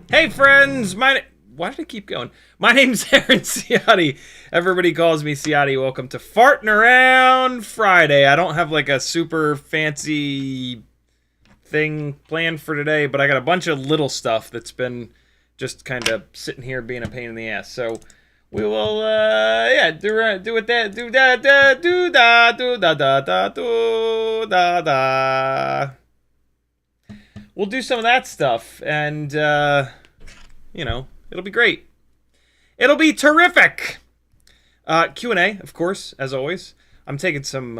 Hey friends, why did it keep going? My name's Aaron Ciotti. Everybody calls me Ciotti. Welcome to Farting Around Friday. I don't have like a super fancy thing planned for today, but I got a bunch of little stuff that's been just kind of sitting here being a pain in the ass. So we will, do da da. We'll do some of that stuff, and it'll be great. It'll be terrific. Q&A, of course, as always. I'm taking some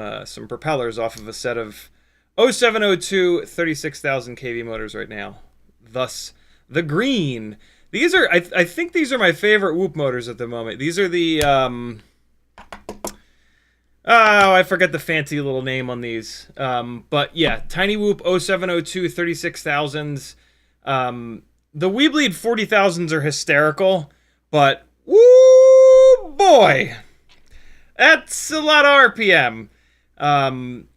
propellers off of a set of 0702 36,000 kV motors right now. Thus, the green. These are, I think these are my favorite Whoop motors at the moment. These are the, I forget the fancy little name on these. But yeah, Tiny Whoop 0702 36,000s. The WeBleed 40,000s are hysterical, but woo boy, that's a lot of RPM. And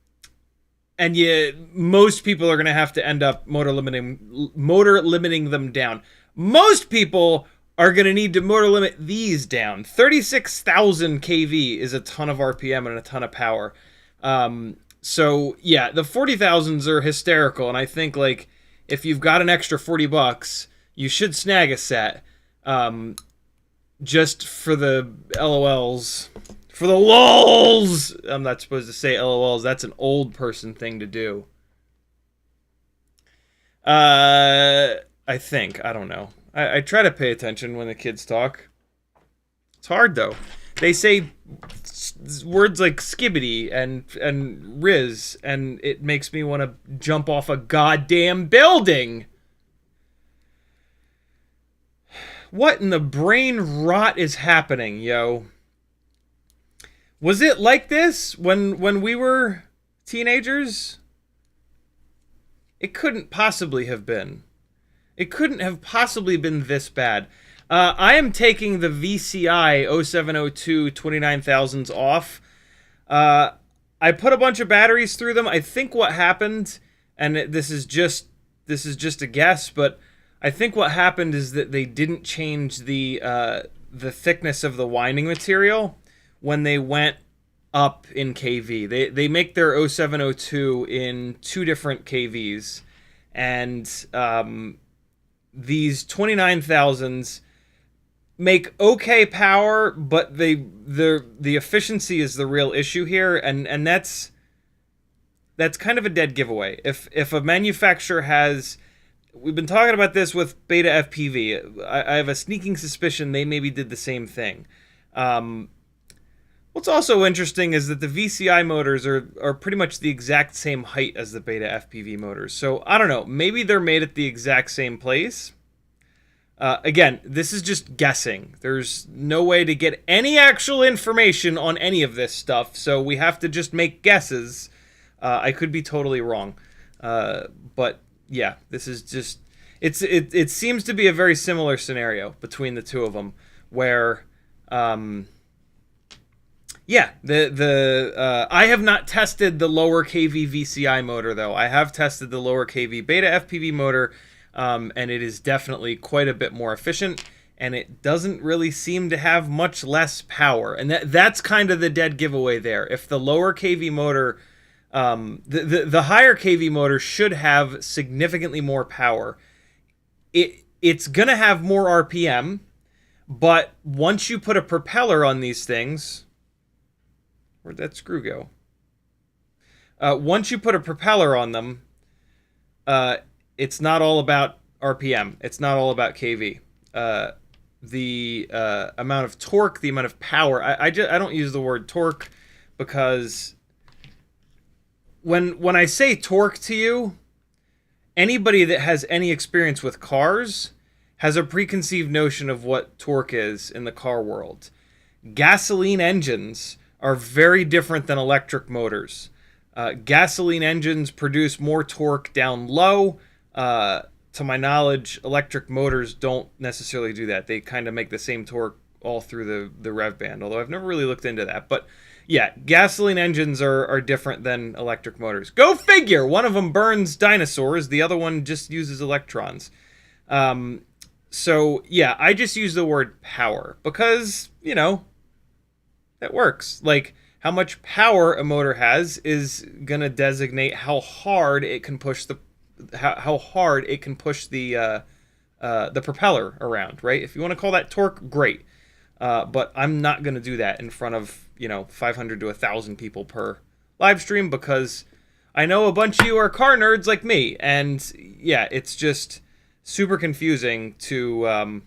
most people are going to have to end up motor limiting them down. Most people are going to need to motor limit these down. 36,000 kV is a ton of RPM and a ton of power. So yeah, the 40,000s are hysterical, and I think like if you've got an extra $40, you should snag a set. Just for the LOLs. For the LOLs! I'm not supposed to say LOLs. That's an old person thing to do. I think. I don't know. I try to pay attention when the kids talk. It's hard, though. They say words like skibbity and riz, and it makes me want to jump off a goddamn building. What in the brain rot is happening, yo? Was it like this when we were teenagers? It couldn't possibly have been. It couldn't have possibly been this bad. I am taking the VCI 0702 29,000s off. I put a bunch of batteries through them. I think what happened, and this is just a guess, but I think what happened is that they didn't change the thickness of the winding material when they went up in KV. They make their 0702 in 2 different KVs, and these 29,000s make okay power, but the efficiency is the real issue here, and that's kind of a dead giveaway. If a manufacturer has, we've been talking about this with Beta FPV. I have a sneaking suspicion they maybe did the same thing. What's also interesting is that the VCI motors are pretty much the exact same height as the Beta FPV motors. So I don't know, maybe they're made at the exact same place. Again, this is just guessing. There's no way to get any actual information on any of this stuff, so we have to just make guesses. I could be totally wrong. But yeah, this is just... It seems to be a very similar scenario between the two of them, where... yeah, I have not tested the lower KV VCI motor, though. I have tested the lower KV Beta FPV motor, and it is definitely quite a bit more efficient, and it doesn't really seem to have much less power. And that's kind of the dead giveaway there. If the lower KV motor, the higher KV motor should have significantly more power. It's going to have more RPM, but once you put a propeller on these things... Where'd that screw go? Once you put a propeller on them, it's not all about RPM. It's not all about KV. The amount of torque, the amount of power. I don't use the word torque because when I say torque to you, anybody that has any experience with cars has a preconceived notion of what torque is in the car world. Gasoline engines are very different than electric motors. Gasoline engines produce more torque down low. To my knowledge, electric motors don't necessarily do that. They kind of make the same torque all through the rev band, although I've never really looked into that. But yeah, gasoline engines are different than electric motors. Go figure! One of them burns dinosaurs, the other one just uses electrons. So yeah, I just use the word power because, you know, that works. Like, how much power a motor has is gonna designate how hard it can push the propeller around, right? If you want to call that torque, great. But I'm not gonna do that in front of, 500 to 1,000 people per live stream because I know a bunch of you are car nerds like me, and yeah, it's just super confusing to.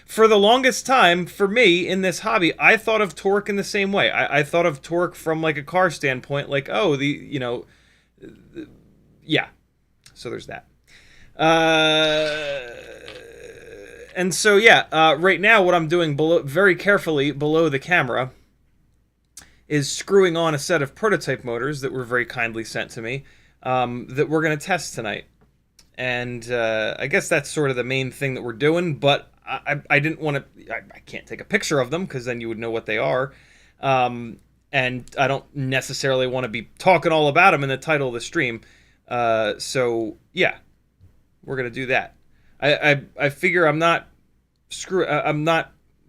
For the longest time, for me, in this hobby, I thought of torque in the same way. I thought of torque from, like, a car standpoint, like, oh, yeah. So there's that. And so, yeah, right now what I'm doing very carefully below the camera is screwing on a set of prototype motors that were very kindly sent to me that we're going to test tonight. And I guess that's sort of the main thing that we're doing, but I didn't want to... I can't take a picture of them because then you would know what they are. And I don't necessarily want to be talking all about them in the title of the stream. So, yeah, we're going to do that. I figure I'm not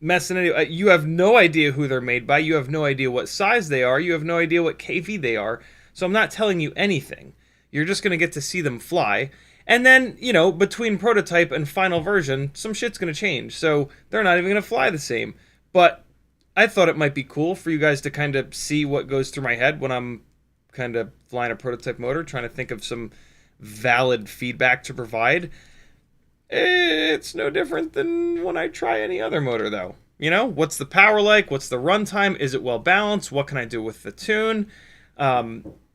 messing any... You have no idea who they're made by. You have no idea what size they are. You have no idea what KV they are. So I'm not telling you anything. You're just going to get to see them fly. And then, between prototype and final version, some shit's going to change. So they're not even going to fly the same. But I thought it might be cool for you guys to kind of see what goes through my head when I'm kind of flying a prototype motor, trying to think of some valid feedback to provide. It's no different than when I try any other motor, though. What's the power like? What's the runtime? Is it well balanced? What can I do with the tune?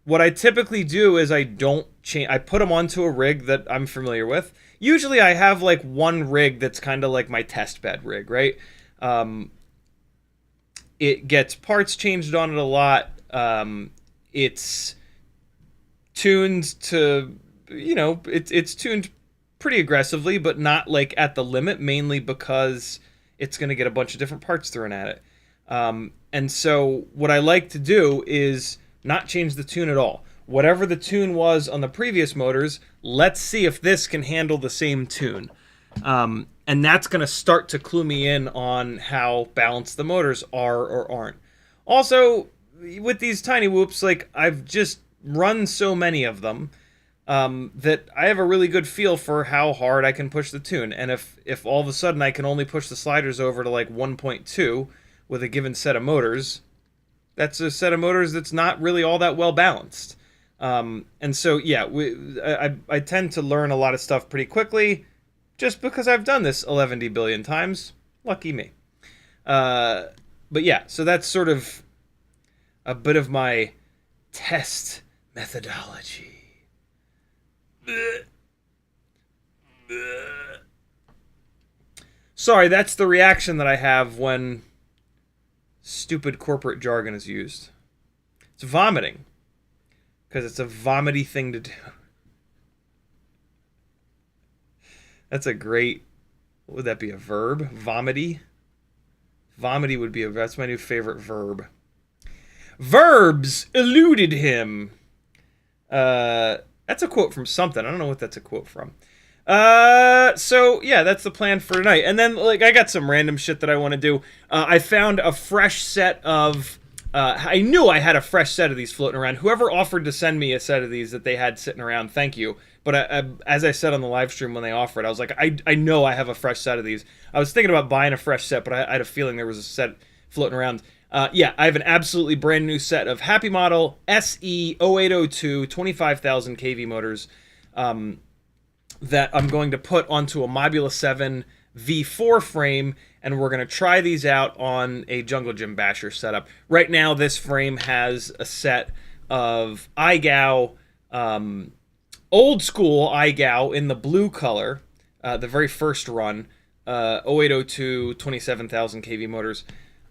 What I typically do is I don't change. I put them onto a rig that I'm familiar with. Usually I have like one rig that's kind of like my test bed rig, right? It gets parts changed on it a lot. It's tuned to, it's tuned pretty aggressively, but not like at the limit, mainly because it's going to get a bunch of different parts thrown at it. And so what I like to do is not change the tune at all. Whatever the tune was on the previous motors, let's see if this can handle the same tune. And that's going to start to clue me in on how balanced the motors are or aren't. Also, with these tiny whoops, like, I've just run so many of them that I have a really good feel for how hard I can push the tune. And if all of a sudden I can only push the sliders over to like 1.2 with a given set of motors, that's a set of motors that's not really all that well balanced. And so, yeah, I tend to learn a lot of stuff pretty quickly just because I've done this 11 billion times. Lucky me. But yeah, so that's sort of a bit of my test methodology. Sorry, that's the reaction that I have when stupid corporate jargon is used. It's vomiting. Because it's a vomity thing to do. That's a great... What would that be, a verb? Vomity? Vomity would be that's my new favorite verb. Verbs eluded him. That's a quote from something. I don't know what that's a quote from. So yeah, that's the plan for tonight. And then, like, I got some random shit that I want to do. I found a fresh set of... I knew I had a fresh set of these floating around. Whoever offered to send me a set of these that they had sitting around, thank you. But as I said on the live stream when they offered, I was like, I know I have a fresh set of these. I was thinking about buying a fresh set, but I had a feeling there was a set floating around. Yeah, I have an absolutely brand new set of happymodel SE 0802 25,000 kV motors that I'm going to put onto a Mobula 7 V4 frame, and we're going to try these out on a Jungle Gym Basher setup. Right now, this frame has a set of iGao, old school iGao in the blue color, the very first run, 0802 27,000 kV motors.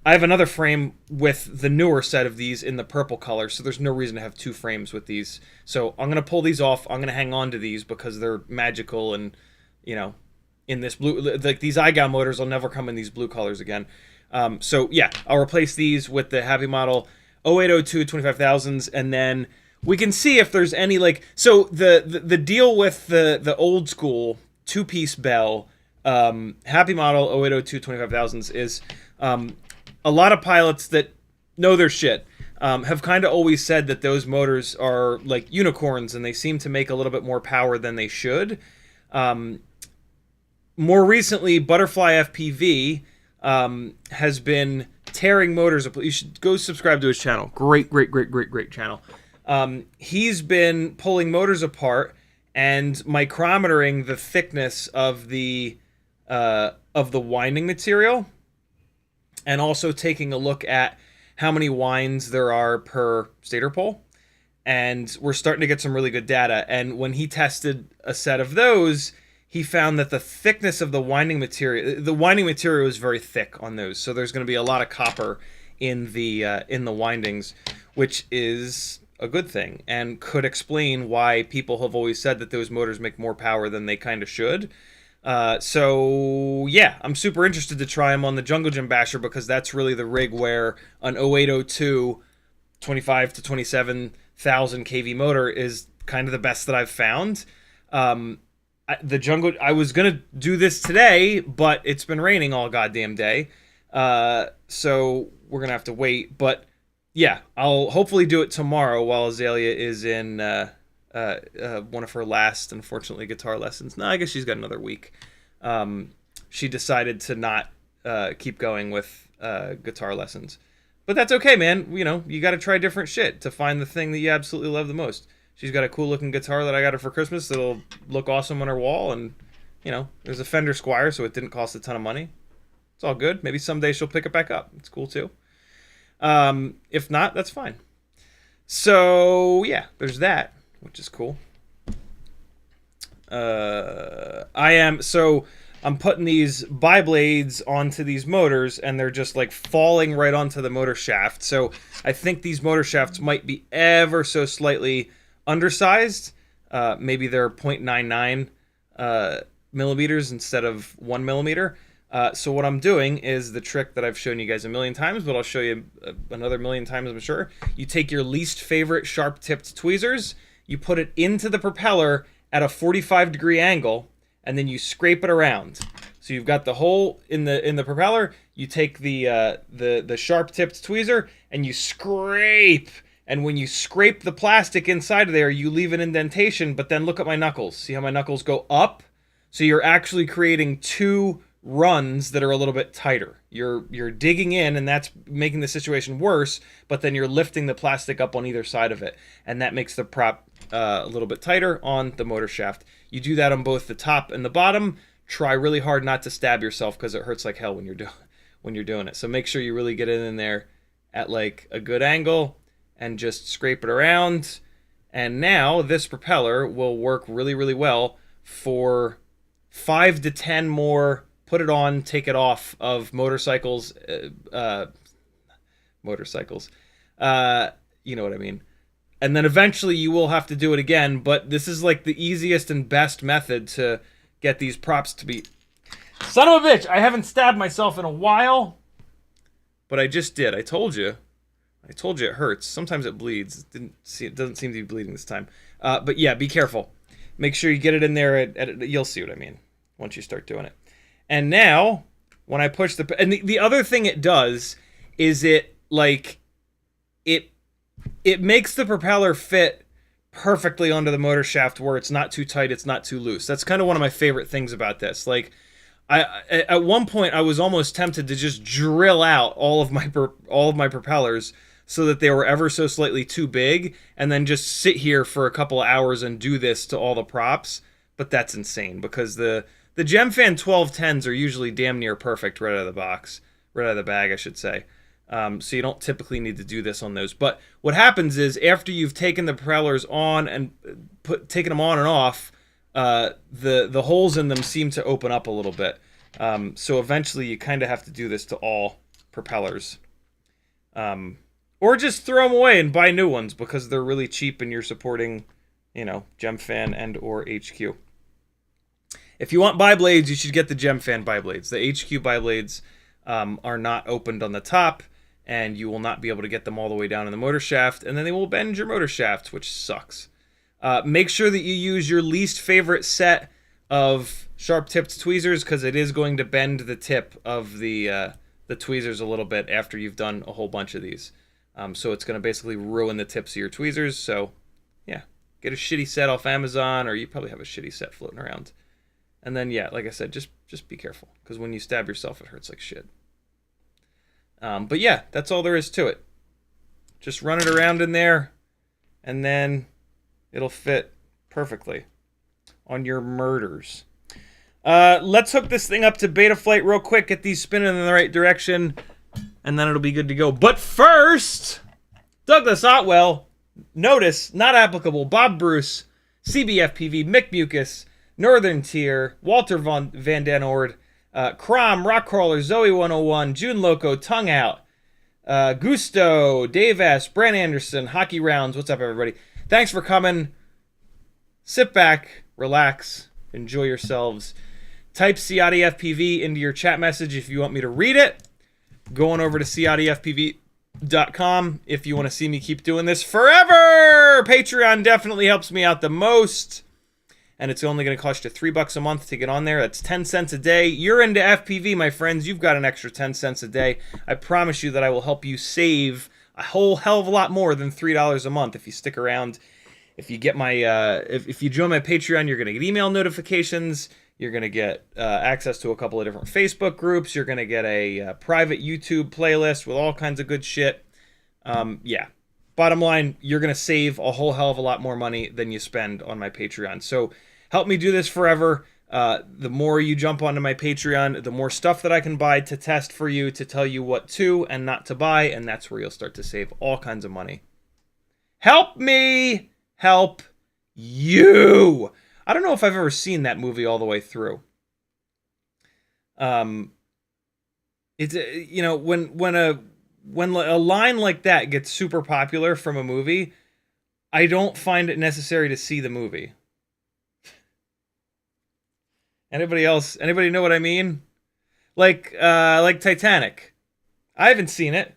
I have another frame with the newer set of these in the purple color, so there's no reason to have two frames with these. So I'm going to pull these off. I'm going to hang on to these because they're magical and, you know, in this blue, like these iGao motors will never come in these blue colors again. So yeah, I'll replace these with the happymodel 0802 25,000s, and then we can see if there's any, like, so the deal with the old school two-piece bell happymodel 0802 25,000s is a lot of pilots that know their shit have kind of always said that those motors are like unicorns and they seem to make a little bit more power than they should. More recently, Butterfly FPV has been tearing motors apart. You should go subscribe to his channel. Great channel. He's been pulling motors apart and micrometering the thickness of the winding material, and also taking a look at how many winds there are per stator pole. And we're starting to get some really good data. And when he tested a set of those, he found that the thickness of the winding material is very thick on those. So there's going to be a lot of copper in the windings, which is a good thing and could explain why people have always said that those motors make more power than they kind of should. So yeah, I'm super interested to try them on the Jungle Gym Basher because that's really the rig where an 0802 25 to 27,000 kV motor is kind of the best that I've found. I was gonna do this today, but it's been raining all goddamn day, so we're gonna have to wait. But yeah, I'll hopefully do it tomorrow while Azalea is in one of her last, unfortunately, guitar lessons. No, I guess she's got another week. She decided to not keep going with guitar lessons. But that's okay, man. You know, you got to try different shit to find the thing that you absolutely love the most. She's got a cool-looking guitar that I got her for Christmas that'll look awesome on her wall, and, you know, there's a Fender Squire, so it didn't cost a ton of money. It's all good. Maybe someday she'll pick it back up. It's cool, too. If not, that's fine. So, yeah, there's that, which is cool. I'm putting these bi-blades onto these motors, and they're just like falling right onto the motor shaft. So I think these motor shafts might be ever so slightly undersized. Maybe they're 0.99 millimeters instead of 1 millimeter. So what I'm doing is the trick that I've shown you guys a million times, but I'll show you another million times, I'm sure. You take your least favorite sharp-tipped tweezers, you put it into the propeller at a 45-degree angle, and then you scrape it around. So you've got the hole in the propeller. You take the sharp tipped tweezer and you scrape. And when you scrape the plastic inside of there, you leave an indentation. But then look at my knuckles. See how my knuckles go up? So you're actually creating two runs that are a little bit tighter. You're digging in, and that's making the situation worse, but then you're lifting the plastic up on either side of it, and that makes the prop a little bit tighter on the motor shaft. You do that on both the top and the bottom. Try really hard not to stab yourself because it hurts like hell when you're doing it. So make sure you really get it in there at like a good angle and just scrape it around. And now this propeller will work really, really well for 5 to 10 more put it on, take it off of motorcycles. Motorcycles. You know what I mean. And then eventually you will have to do it again, but this is like the easiest and best method to get these props to be... Son of a bitch! I haven't stabbed myself in a while, but I just did. I told you it hurts. Sometimes it bleeds. It doesn't seem to be bleeding this time. But yeah, be careful. Make sure you get it in there. You'll see what I mean once you start doing it. And now, when I push the... And the other thing it does is it makes the propeller fit perfectly onto the motor shaft where it's not too tight, it's not too loose. That's kind of one of my favorite things about this. Like, at one point, I was almost tempted to just drill out all of my propellers so that they were ever so slightly too big, and then just sit here for a couple of hours and do this to all the props. But that's insane, because the GemFan 1210s are usually damn near perfect right out of the box. Right out of the bag, I should say. So you don't typically need to do this on those. But what happens is, after you've taken the propellers on and taken them on and off, the holes in them seem to open up a little bit. So eventually you kind of have to do this to all propellers. Or just throw them away and buy new ones because they're really cheap and you're supporting, GemFan and or HQ. If you want bi-blades, you should get the GemFan bi-blades. The HQ bi-blades are not opened on the top, and you will not be able to get them all the way down in the motor shaft, and then they will bend your motor shaft, which sucks. Make sure that you use your least favorite set of sharp-tipped tweezers, because it is going to bend the tip of the tweezers a little bit after you've done a whole bunch of these. So it's going to basically ruin the tips of your tweezers. So, yeah, get a shitty set off Amazon, or you probably have a shitty set floating around. And then, yeah, like I said, just be careful, because when you stab yourself, it hurts like shit. But yeah, that's all there is to it. Just run it around in there, and then it'll fit perfectly on your murders. Let's hook this thing up to Betalflight real quick, get these spinning in the right direction, and then it'll be good to go. But first, Douglas Otwell, Notice, not applicable, Bob Bruce, CBFPV, Mick Mucus, Northern Tier, Walter Van Den Ord, Crom, Rockcrawler, Zoe 101, June Loco, Tongue Out, Gusto, Dave S, Brent Anderson, Hockey Rounds. What's up, everybody? Thanks for coming. Sit back, relax, enjoy yourselves. Type CiottiFPV into your chat message if you want me to read it. Going over to CiottiFPV.com if you want to see me keep doing this forever. Patreon definitely helps me out the most. And it's only going to cost you $3 a month to get on there. That's 10 cents a day. You're into FPV, my friends. You've got an extra 10 cents a day. I promise you that I will help you save a whole hell of a lot more than $3 a month if you stick around. If you get my, if you join my Patreon, you're going to get email notifications. You're going to get access to a couple of different Facebook groups. You're going to get a private YouTube playlist with all kinds of good shit. Yeah. Bottom line, you're going to save a whole hell of a lot more money than you spend on my Patreon. So help me do this forever. The more you jump onto my Patreon, the more stuff that I can buy to test for you, to tell you what to and not to buy, and that's where you'll start to save all kinds of money. Help me help you. I don't know if I've ever seen that movie all the way through. It's you know, when a line like that gets super popular from a movie, I don't find it necessary to see the movie. Anybody else? Anybody know what I mean? Like Titanic. I haven't seen it,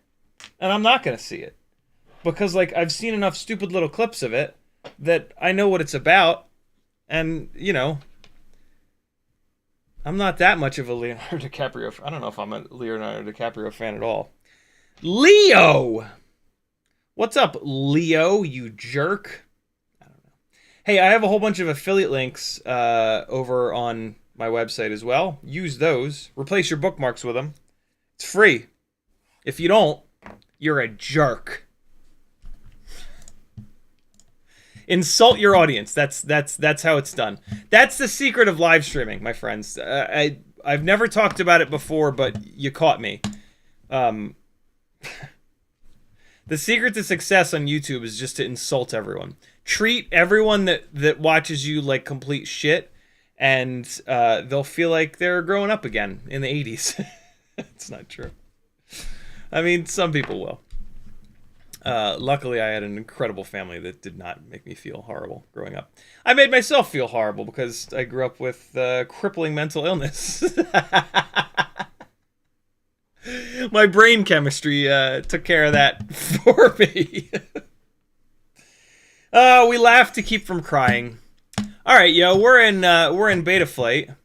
and I'm not gonna see it because I've seen enough stupid little clips of it that I know what it's about, and you know, I'm not that much of a Leonardo DiCaprio. I don't know if I'm a Leonardo DiCaprio fan at all. Leo! What's up, Leo, you jerk? I don't know. Hey, I have a whole bunch of affiliate links over on my website as well. Use those. Replace your bookmarks with them. It's free. If you don't, you're a jerk. Insult your audience. That's how it's done. That's the secret of live streaming, my friends. I've never talked about it before, but you caught me. The secret to success on YouTube is just to insult everyone. Treat everyone that watches you like complete shit, and they'll feel like they're growing up again in the 80s. It's not true. I mean, some people will. Luckily, I had an incredible family that did not make me feel horrible growing up. I made myself feel horrible because I grew up with crippling mental illness. My brain chemistry took care of that for me. We laugh to keep from crying. All right, yo, we're in Betalflight,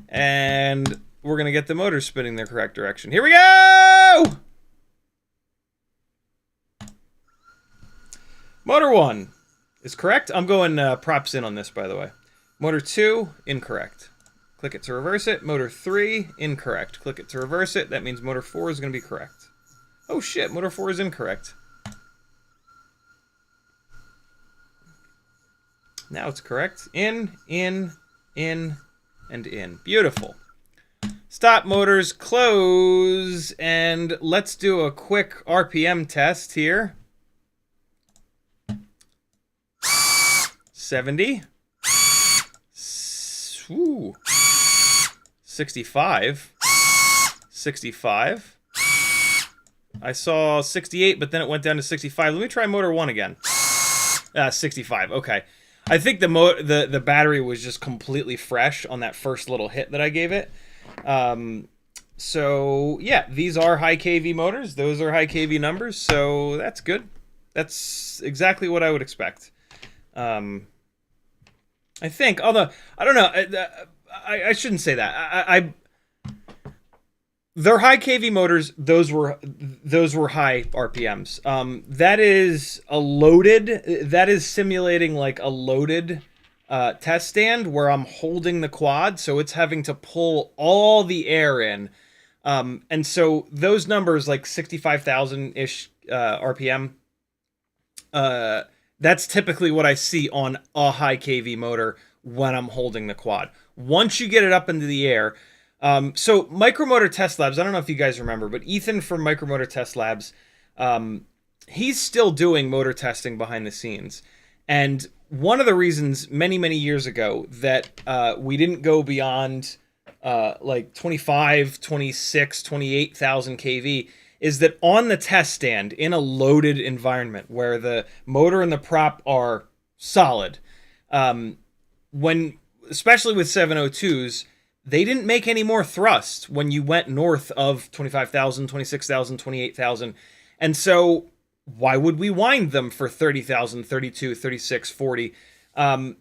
and we're gonna get the motor spinning the correct direction. Here we go. Motor 1 is correct. I'm going props in on this, by the way. Motor 2, incorrect. Click it to reverse it. Motor 3, incorrect. Click it to reverse it. That means motor 4 is going to be correct. Oh shit, motor 4 is incorrect. Now it's correct. In, and in. Beautiful. Stop motors, close, and let's do a quick RPM test here. 70. Ooh. 65. 65. I saw 68, but then it went down to 65. Let me try motor 1 again. 65. Okay. I think the battery was just completely fresh on that first little hit that I gave it. So yeah, these are high kV motors. Those are high kV numbers, so that's good. That's exactly what I would expect. I think, although I don't know, I shouldn't say that. They're high kV motors. Those were high RPMs. That is a loaded. That is simulating like a loaded test stand where I'm holding the quad, so it's having to pull all the air in. And so those numbers, like 65,000 ish RPM. That's typically what I see on a high kV motor when I'm holding the quad. Once you get it up into the air, so Micromotor Test Labs, I don't know if you guys remember, but Ethan from Micromotor Test Labs, he's still doing motor testing behind the scenes. And one of the reasons many, many years ago that we didn't go beyond like 25, 26, 28,000 kV is that on the test stand, in a loaded environment where the motor and the prop are solid, especially with 702s, they didn't make any more thrust when you went north of 25,000, 26,000, 28,000. And so why would we wind them for 30,000, 32, 36, 40? And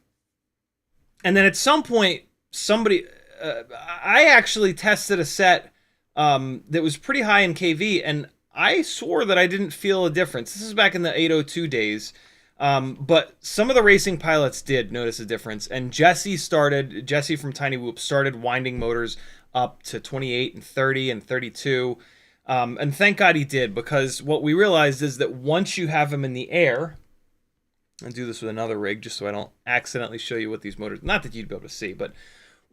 then at some point, I actually tested a set that was pretty high in kV, and I swore that I didn't feel a difference. This is back in the 802 days, but some of the racing pilots did notice a difference, and Jesse from Tiny Whoop started winding motors up to 28 and 30 and 32, and thank God he did, because what we realized is that once you have them in the air, I'll do this with another rig just so I don't accidentally show you what these motors, not that you'd be able to see, but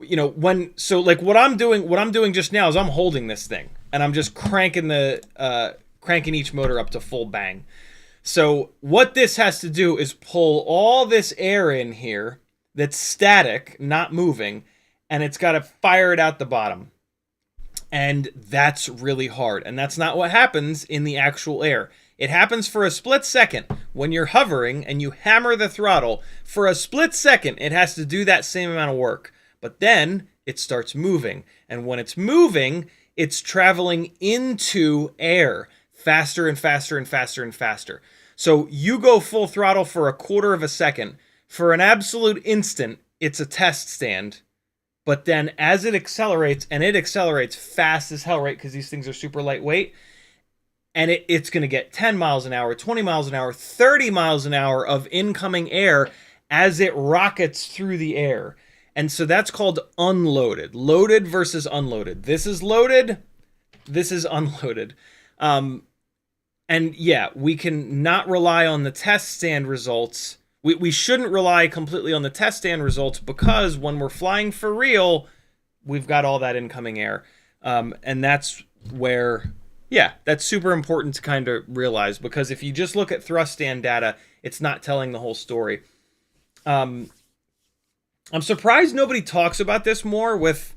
you know, what I'm doing just now is I'm holding this thing and I'm just cranking each motor up to full bang. So what this has to do is pull all this air in here that's static, not moving, and it's got to fire it out the bottom. And that's really hard. And that's not what happens in the actual air. It happens for a split second when you're hovering and you hammer the throttle. For a split second, it has to do that same amount of work. But then it starts moving. And when it's moving, it's traveling into air faster and faster and faster and faster. So you go full throttle for a quarter of a second. For an absolute instant, it's a test stand. But then as it accelerates, and it accelerates fast as hell, right? Because these things are super lightweight. And it's going to get 10 miles an hour, 20 miles an hour, 30 miles an hour of incoming air as it rockets through the air. And so that's called unloaded. Loaded versus unloaded. This is loaded. This is unloaded. And yeah, we can not rely on the test stand results. We shouldn't rely completely on the test stand results, because when we're flying for real, we've got all that incoming air. And that's where, yeah, that's super important to kind of realize, because if you just look at thrust stand data, it's not telling the whole story. I'm surprised nobody talks about this more with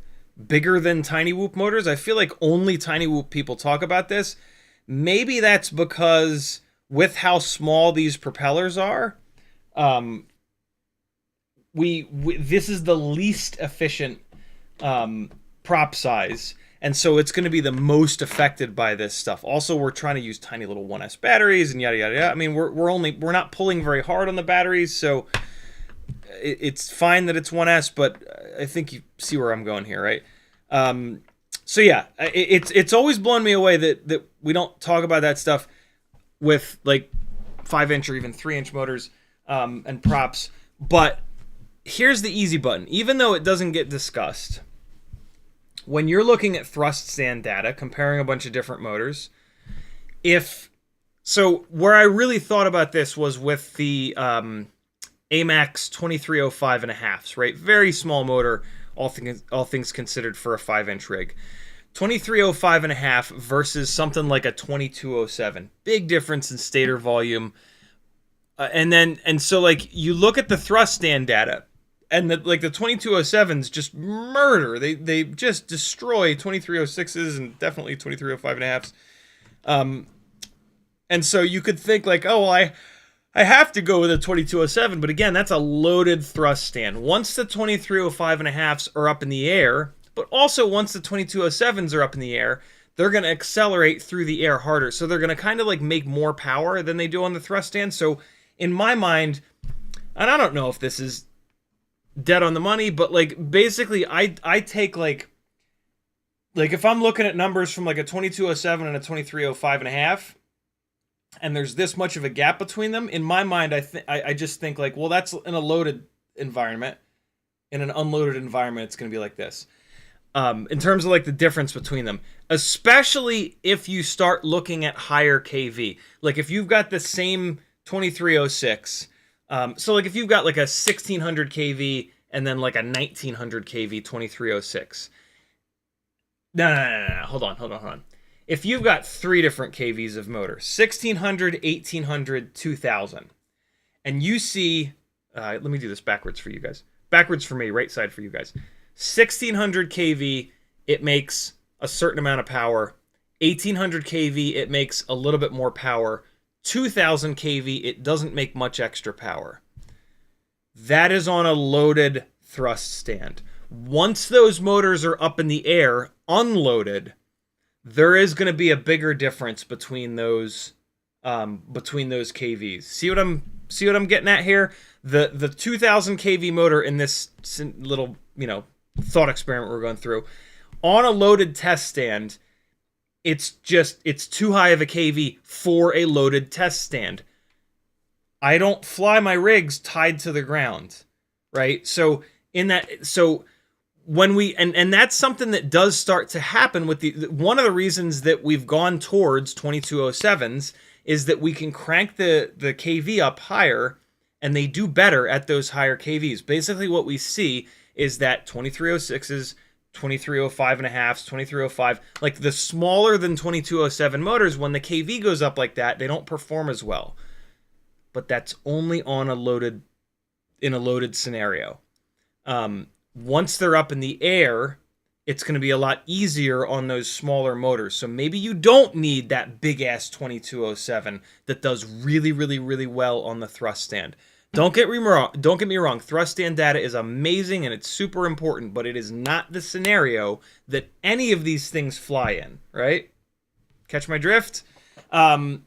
bigger than tiny whoop motors. I feel like only tiny whoop people talk about this. Maybe that's because with how small these propellers are, this is the least efficient prop size, and so it's going to be the most affected by this stuff. Also, we're trying to use tiny little 1S batteries and yada yada yada. I mean, we're not pulling very hard on the batteries, so it's fine that it's 1S, but I think you see where I'm going here, right? So yeah, it's always blown me away that we don't talk about that stuff with like 5-inch or even 3-inch motors and props. But here's the easy button. Even though it doesn't get discussed, when you're looking at thrust stand data, comparing a bunch of different motors, where I really thought about this was with the AMAX 2305 and a halves, right? Very small motor, all things considered, for a 5-inch rig. 2305 and a half versus something like a 2207. Big difference in stator volume. And so like you look at the thrust stand data, and the 2207s just murder. They just destroy 2306s and definitely 2305 and a halves. And so you could think like, oh, well, I have to go with a 2207, but again, that's a loaded thrust stand. Once the 2305 and a halves are up in the air, but also once the 2207s are up in the air, they're going to accelerate through the air harder. So they're going to kind of like make more power than they do on the thrust stand. So in my mind, and I don't know if this is dead on the money, but like basically I take like if I'm looking at numbers from like a 2207 and a 2305 and a half, and there's this much of a gap between them, in my mind, I just think like, well, that's in a loaded environment. In an unloaded environment, it's going to be like this. In terms of like the difference between them, especially if you start looking at higher KV. Like if you've got the same 2306, so like if you've got like a 1600 KV and then like a 1900 KV 2306. No. Hold on. If you've got 3 different KVs of motor, 1600, 1800, 2000, and you see, let me do this backwards for you guys. Backwards for me, right side for you guys. 1600 kV, it makes a certain amount of power. 1800 kV, it makes a little bit more power. 2000 kV, it doesn't make much extra power. That is on a loaded thrust stand. Once those motors are up in the air, unloaded, there is going to be a bigger difference between those KVs. See what I'm getting at here? The 2000 kV motor in this little, thought experiment we're going through, on a loaded test stand, it's too high of a KV for a loaded test stand. I don't fly my rigs tied to the ground, right? So when we, and that's something that does start to happen with one of the reasons that we've gone towards 2207s is that we can crank the KV up higher, and they do better at those higher KVs. Basically what we see is that 2306s, 2305 and a halves, 2305, like the smaller than 2207 motors, when the KV goes up like that, they don't perform as well. But that's only on in a loaded scenario. Once they're up in the air, it's going to be a lot easier on those smaller motors. So maybe you don't need that big-ass 2207 that does really, really, really well on the thrust stand. Don't get me wrong. Thrust stand data is amazing and it's super important, but it is not the scenario that any of these things fly in, right? Catch my drift? What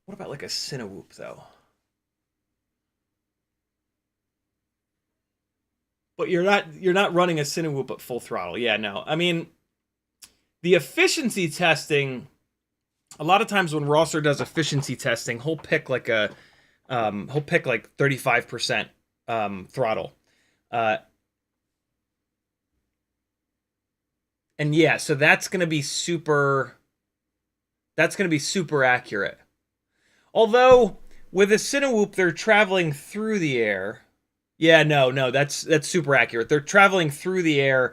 about like a Cinewhoop, though? But you're not running a Cinewhoop at full throttle. Yeah, no. I mean, the efficiency testing, a lot of times when Rosser does efficiency testing, he'll pick like 35% throttle. And yeah, so that's going to be super accurate. Although with a Cinewhoop they're traveling through the air. Yeah, no, that's super accurate. They're traveling through the air,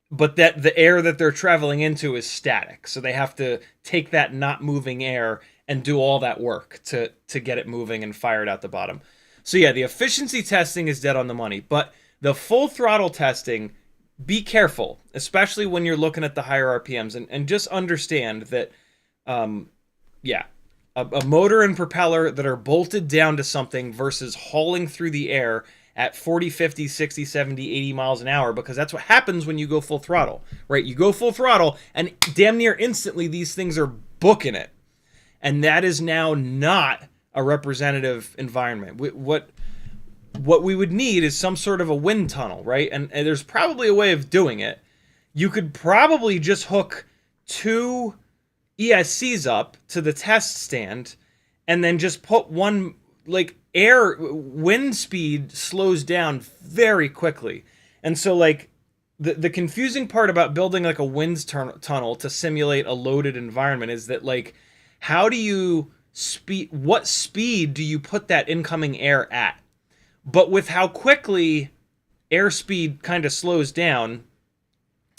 but that the air that they're traveling into is static. So they have to take that not moving air and do all that work to get it moving and fire it out the bottom. So yeah, the efficiency testing is dead on the money, but the full throttle testing, be careful, especially when you're looking at the higher RPMs, and just understand that, yeah, a motor and propeller that are bolted down to something versus hauling through the air at 40, 50, 60, 70, 80 miles an hour, because that's what happens when you go full throttle, right? You go full throttle, and damn near instantly these things are booking it. And that is now not a representative environment. What we would need is some sort of a wind tunnel, right? And there's probably a way of doing it. You could probably just hook 2 ESCs up to the test stand and then just put one, like, wind speed slows down very quickly. And so, like, the confusing part about building like a wind tunnel to simulate a loaded environment is that, like, how do you what speed do you put that incoming air at? But with how quickly airspeed kind of slows down,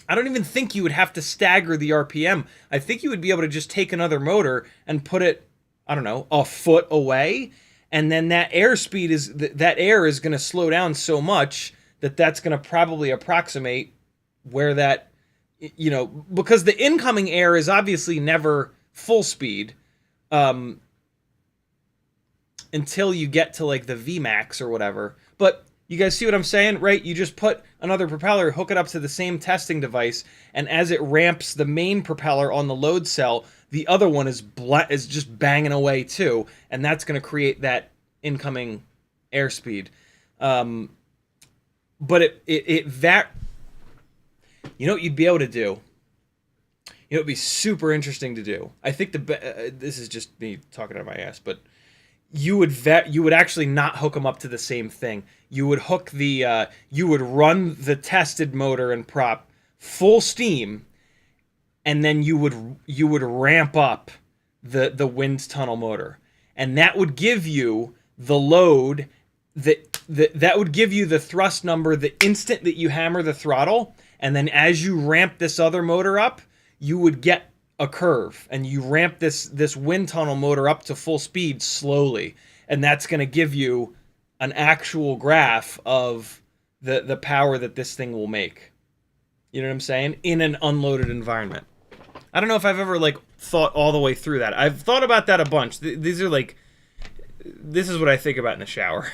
I don't even think you would have to stagger the RPM. I think you would be able to just take another motor and put it, I don't know, a foot away, and then that airspeed that air is going to slow down so much that that's going to probably approximate where that, you know, because the incoming air is obviously never full speed until you get to like the Vmax or whatever. But you guys see what I'm saying, right? You just put another propeller, hook it up to the same testing device, and as it ramps the main propeller on the load cell, the other one is just banging away too, and that's going to create that incoming airspeed. But that, you know what you'd be able to do? You know, it'd be super interesting to do. I think this is just me talking out of my ass, but you would actually not hook them up to the same thing. You would hook you would run the tested motor and prop full steam, and then you would ramp up the wind tunnel motor, and that would give you the load that would give you the thrust number the instant that you hammer the throttle, and then as you ramp this other motor up, you would get a curve, and you ramp this wind tunnel motor up to full speed slowly, and that's going to give you an actual graph of the power that this thing will make. You know what I'm saying? In an unloaded environment. I don't know if I've ever like thought all the way through that. I've thought about that a bunch. These are like, this is what I think about in the shower.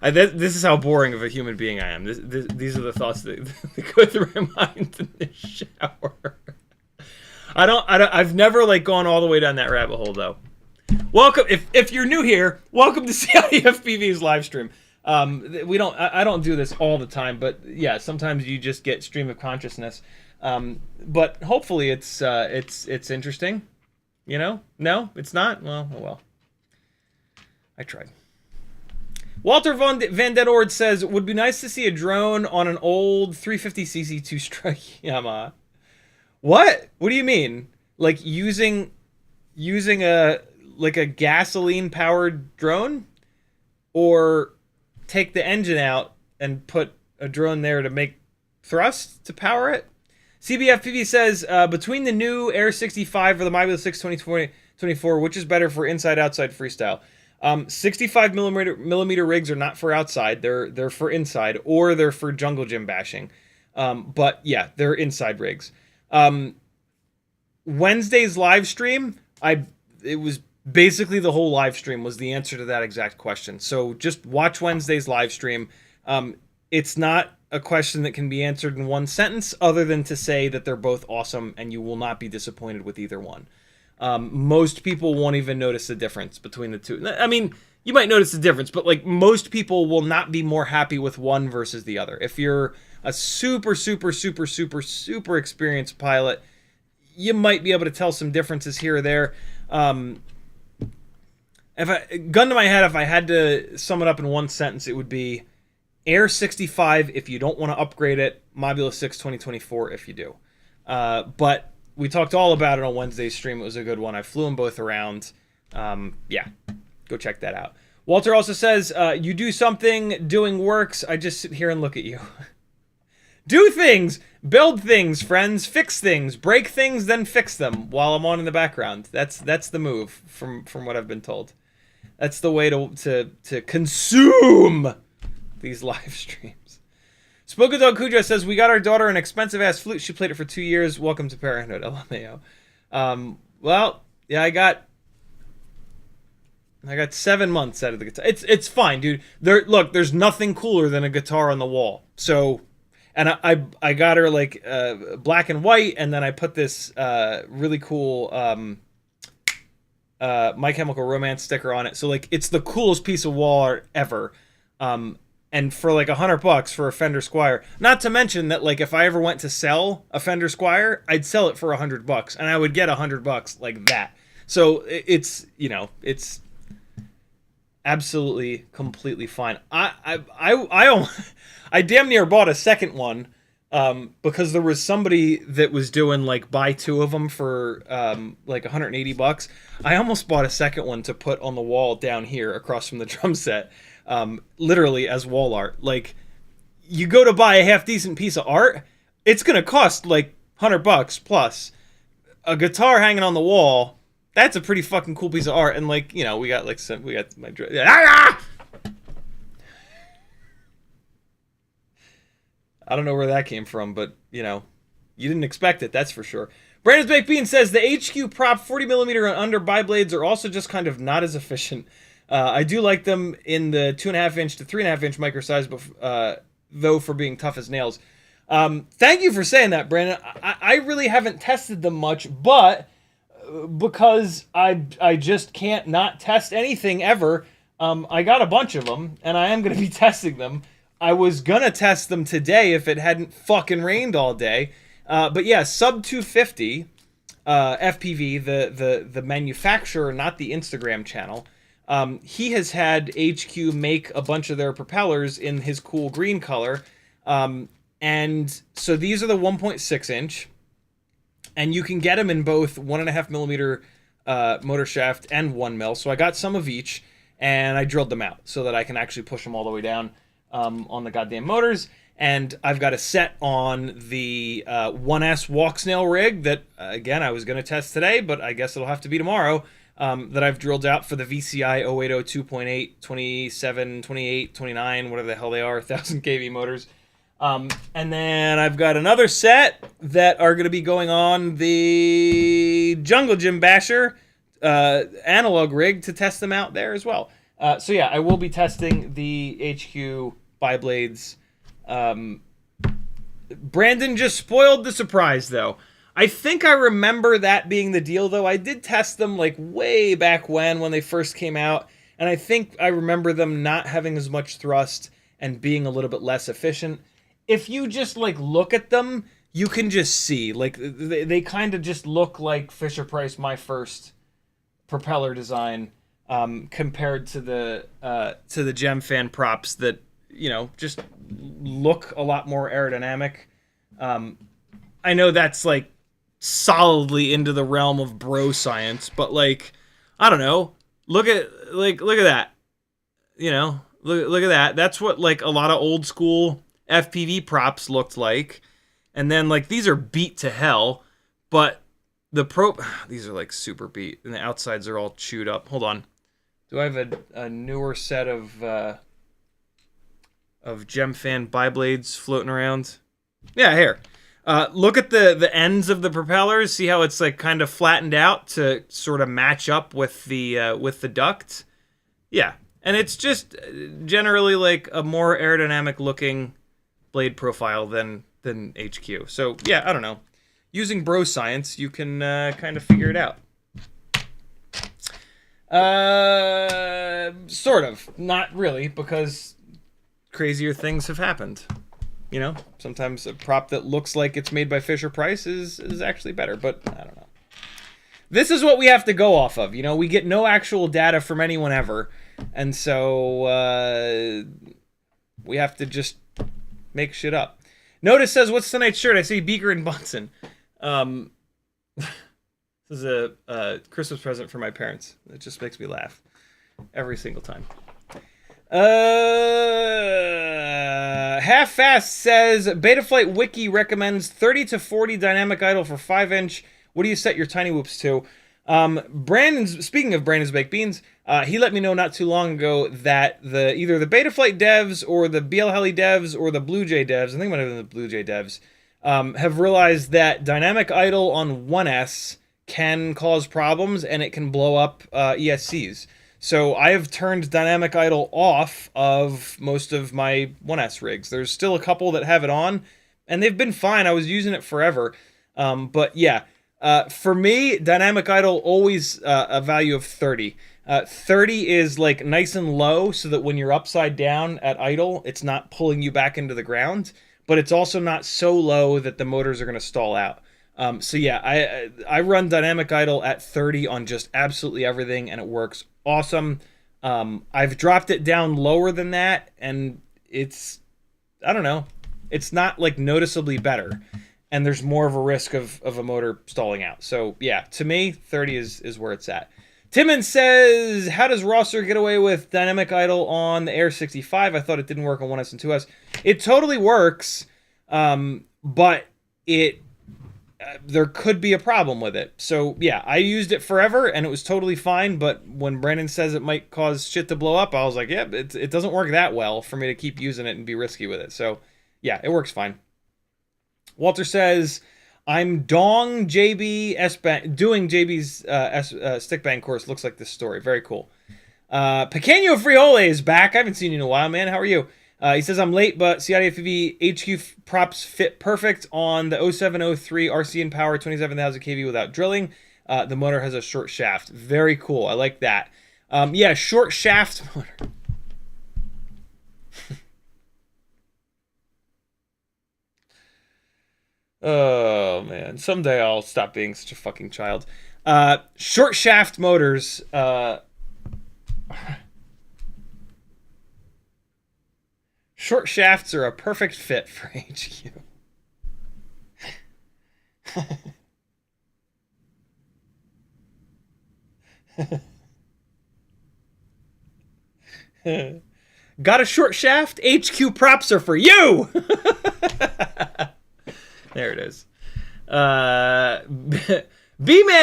This is how boring of a human being I am. These are the thoughts that go through my mind in the shower. I've never like gone all the way down that rabbit hole though. Welcome, if you're new here, welcome to CiottiFPV's live stream. I don't do this all the time, but yeah, sometimes you just get stream of consciousness. But hopefully it's interesting. You know? No, it's not. Well, oh well. I tried. Walter Van Den Ord says, would be nice to see a drone on an old 350cc two-stroke Yamaha. What? What do you mean? Like using a gasoline-powered drone? Or take the engine out and put a drone there to make thrust to power it? CBFPV says, between the new Air 65 or the MyBeal 624, which is better for inside-outside freestyle? 65 millimeter rigs are not for outside. They're for inside, or they're for jungle gym bashing. But yeah, they're inside rigs. Wednesday's live stream, it was basically the whole live stream was the answer to that exact question. So just watch Wednesday's live stream. It's not a question that can be answered in one sentence other than to say that they're both awesome and you will not be disappointed with either one. Most people won't even notice the difference between the two. I mean, you might notice the difference, but like most people will not be more happy with one versus the other. If you're a super, super, super, super, super experienced pilot, you might be able to tell some differences here or there. If I gun to my head, if I had to sum it up in one sentence, it would be Air 65 if you don't want to upgrade it, Mobula 6 2024 if you do. But we talked all about it on Wednesday's stream. It was a good one. I flew them both around. Yeah, go check that out. Walter also says, you do something, doing works. I just sit here and look at you. Do things, build things, friends, fix things, break things, then fix them while I'm on in the background. That's the move from what I've been told. That's the way to consume these live streams. Spoken Dog Cujo says, we got our daughter an expensive-ass flute. She played it for 2 years. Welcome to parenthood, LMAO. Well, yeah, I got 7 months out of the guitar. It's fine, dude. Look, there's nothing cooler than a guitar on the wall. So, and I got her like black and white, and then I put this really cool My Chemical Romance sticker on it. So like, it's the coolest piece of wall art ever. And for like $100 for a Fender Squier. Not to mention that like if I ever went to sell a Fender Squier, I'd sell it for $100, and I would get $100 like that. So it's, you know, it's absolutely completely fine. I damn near bought a second one because there was somebody that was doing like buy 2 of them for like $180. I almost bought a second one to put on the wall down here across from the drum set. Literally as wall art. Like, you go to buy a half decent piece of art, it's gonna cost like $100 plus. A guitar hanging on the wall, that's a pretty fucking cool piece of art. And like, you know, we got my I don't know where that came from, but you know, you didn't expect it, that's for sure. Brandon's Baked Bean says the HQ prop 40mm and under bi-blades are also just kind of not as efficient. I do like them in the 2.5 inch to 3.5 inch micro size, though, for being tough as nails. Thank you for saying that, Brandon. I really haven't tested them much, but because I just can't not test anything ever, I got a bunch of them, and I am going to be testing them. I was going to test them today if it hadn't fucking rained all day. But yeah, sub 250 FPV, the manufacturer, not the Instagram channel. He has had HQ make a bunch of their propellers in his cool green color. And so these are the 1.6 inch, and you can get them in both 1.5mm motor shaft and 1 mil. So I got some of each, and I drilled them out so that I can actually push them all the way down on the goddamn motors. And I've got a set on the 1S walk snail rig that, again, I was going to test today, but I guess it'll have to be tomorrow. That I've drilled out for the VCI 0802 2.8, 27, 28, 29, whatever the hell they are, 1000 kV motors. And then I've got another set that are going to be going on the Jungle Gym Basher analog rig to test them out there as well. So yeah, I will be testing the HQ bi-blades. Brandon just spoiled the surprise, though. I think I remember that being the deal, though. I did test them like way back when they first came out, and I think I remember them not having as much thrust and being a little bit less efficient. If you just like look at them, you can just see like they kind of just look like Fisher-Price My First propeller design compared to the Gemfan props that, you know, just look a lot more aerodynamic. I know that's like solidly into the realm of bro science, but like, I don't know, look at that, you know, look at that. That's what like a lot of old school FPV props looked like. And then like these are beat to hell, but these are like super beat, and the outsides are all chewed up. Hold on, do I have a newer set of Gemfan bi-blades floating around? Yeah, here. Look at the ends of the propellers. See how it's like kind of flattened out to sort of match up with the duct. Yeah, and it's just generally like a more aerodynamic looking blade profile than HQ. So yeah, I don't know. Using bro science, you can kind of figure it out. Sort of. Not really, because crazier things have happened. You know, sometimes a prop that looks like it's made by Fisher-Price is actually better, but I don't know. This is what we have to go off of. You know, we get no actual data from anyone ever, and so we have to just make shit up. Notice says, what's tonight's shirt? I see Beaker and Bunsen. This is a Christmas present for my parents. It just makes me laugh every single time. Half-Fast says, Betaflight Wiki recommends 30 to 40 dynamic idle for 5-inch. What do you set your tiny whoops to? Speaking of Brandon's Baked Beans, he let me know not too long ago that either the Betaflight devs or the BL Heli devs or the Blue Jay devs, I think it might have been the Blue Jay devs, have realized that dynamic idle on 1S can cause problems and it can blow up ESCs. So I have turned dynamic idle off of most of my 1S rigs. There's still a couple that have it on, and they've been fine. I was using it forever. But yeah, for me, dynamic idle always a value of 30. 30 is like nice and low so that when you're upside down at idle, it's not pulling you back into the ground, but it's also not so low that the motors are going to stall out. So yeah, I run dynamic idle at 30 on just absolutely everything, and it works awesome. I've dropped it down lower than that, and it's, I don't know, it's not like noticeably better, and there's more of a risk of a motor stalling out. So yeah, to me, 30 is where it's at. Timon says, how does Rosser get away with dynamic idle on the Air 65? I thought it didn't work on 1S and 2S. It totally works, but there could be a problem with it. So yeah, I used it forever and it was totally fine, but when Brandon says it might cause shit to blow up, I was like, yeah, it doesn't work that well for me to keep using it and be risky with it. So yeah, it works fine. Walter says, I'm doing JB's stick bang course. Looks like this story. Very cool. Pequeño Friole is back. I haven't seen you in a while, man. How are you? He says, I'm late, but CiottiFPV HQ props fit perfect on the 0703 RC and Power 27,000 kV without drilling. The motor has a short shaft. Very cool. I like that. Yeah, short shaft motor. Oh, man. Someday I'll stop being such a fucking child. Short shaft motors. Short shafts are a perfect fit for HQ. Got a short shaft? HQ props are for you! There it is. B-Man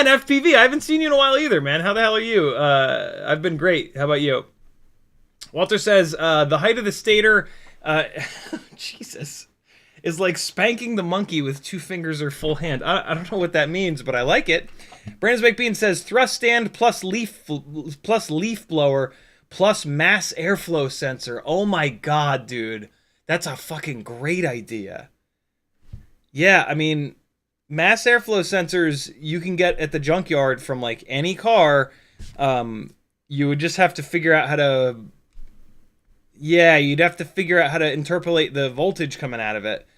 FPV, I haven't seen you in a while either, man. How the hell are you? I've been great. How about you? Walter says, the height of the stator, Jesus, is like spanking the monkey with 2 fingers or full hand. I don't know what that means, but I like it. Brandon's Baked Bean says, thrust stand plus leaf blower plus mass airflow sensor. Oh my god, dude. That's a fucking great idea. Yeah, I mean, mass airflow sensors you can get at the junkyard from like any car. You would just have to figure out how to... Yeah, you'd have to figure out how to interpolate the voltage coming out of it.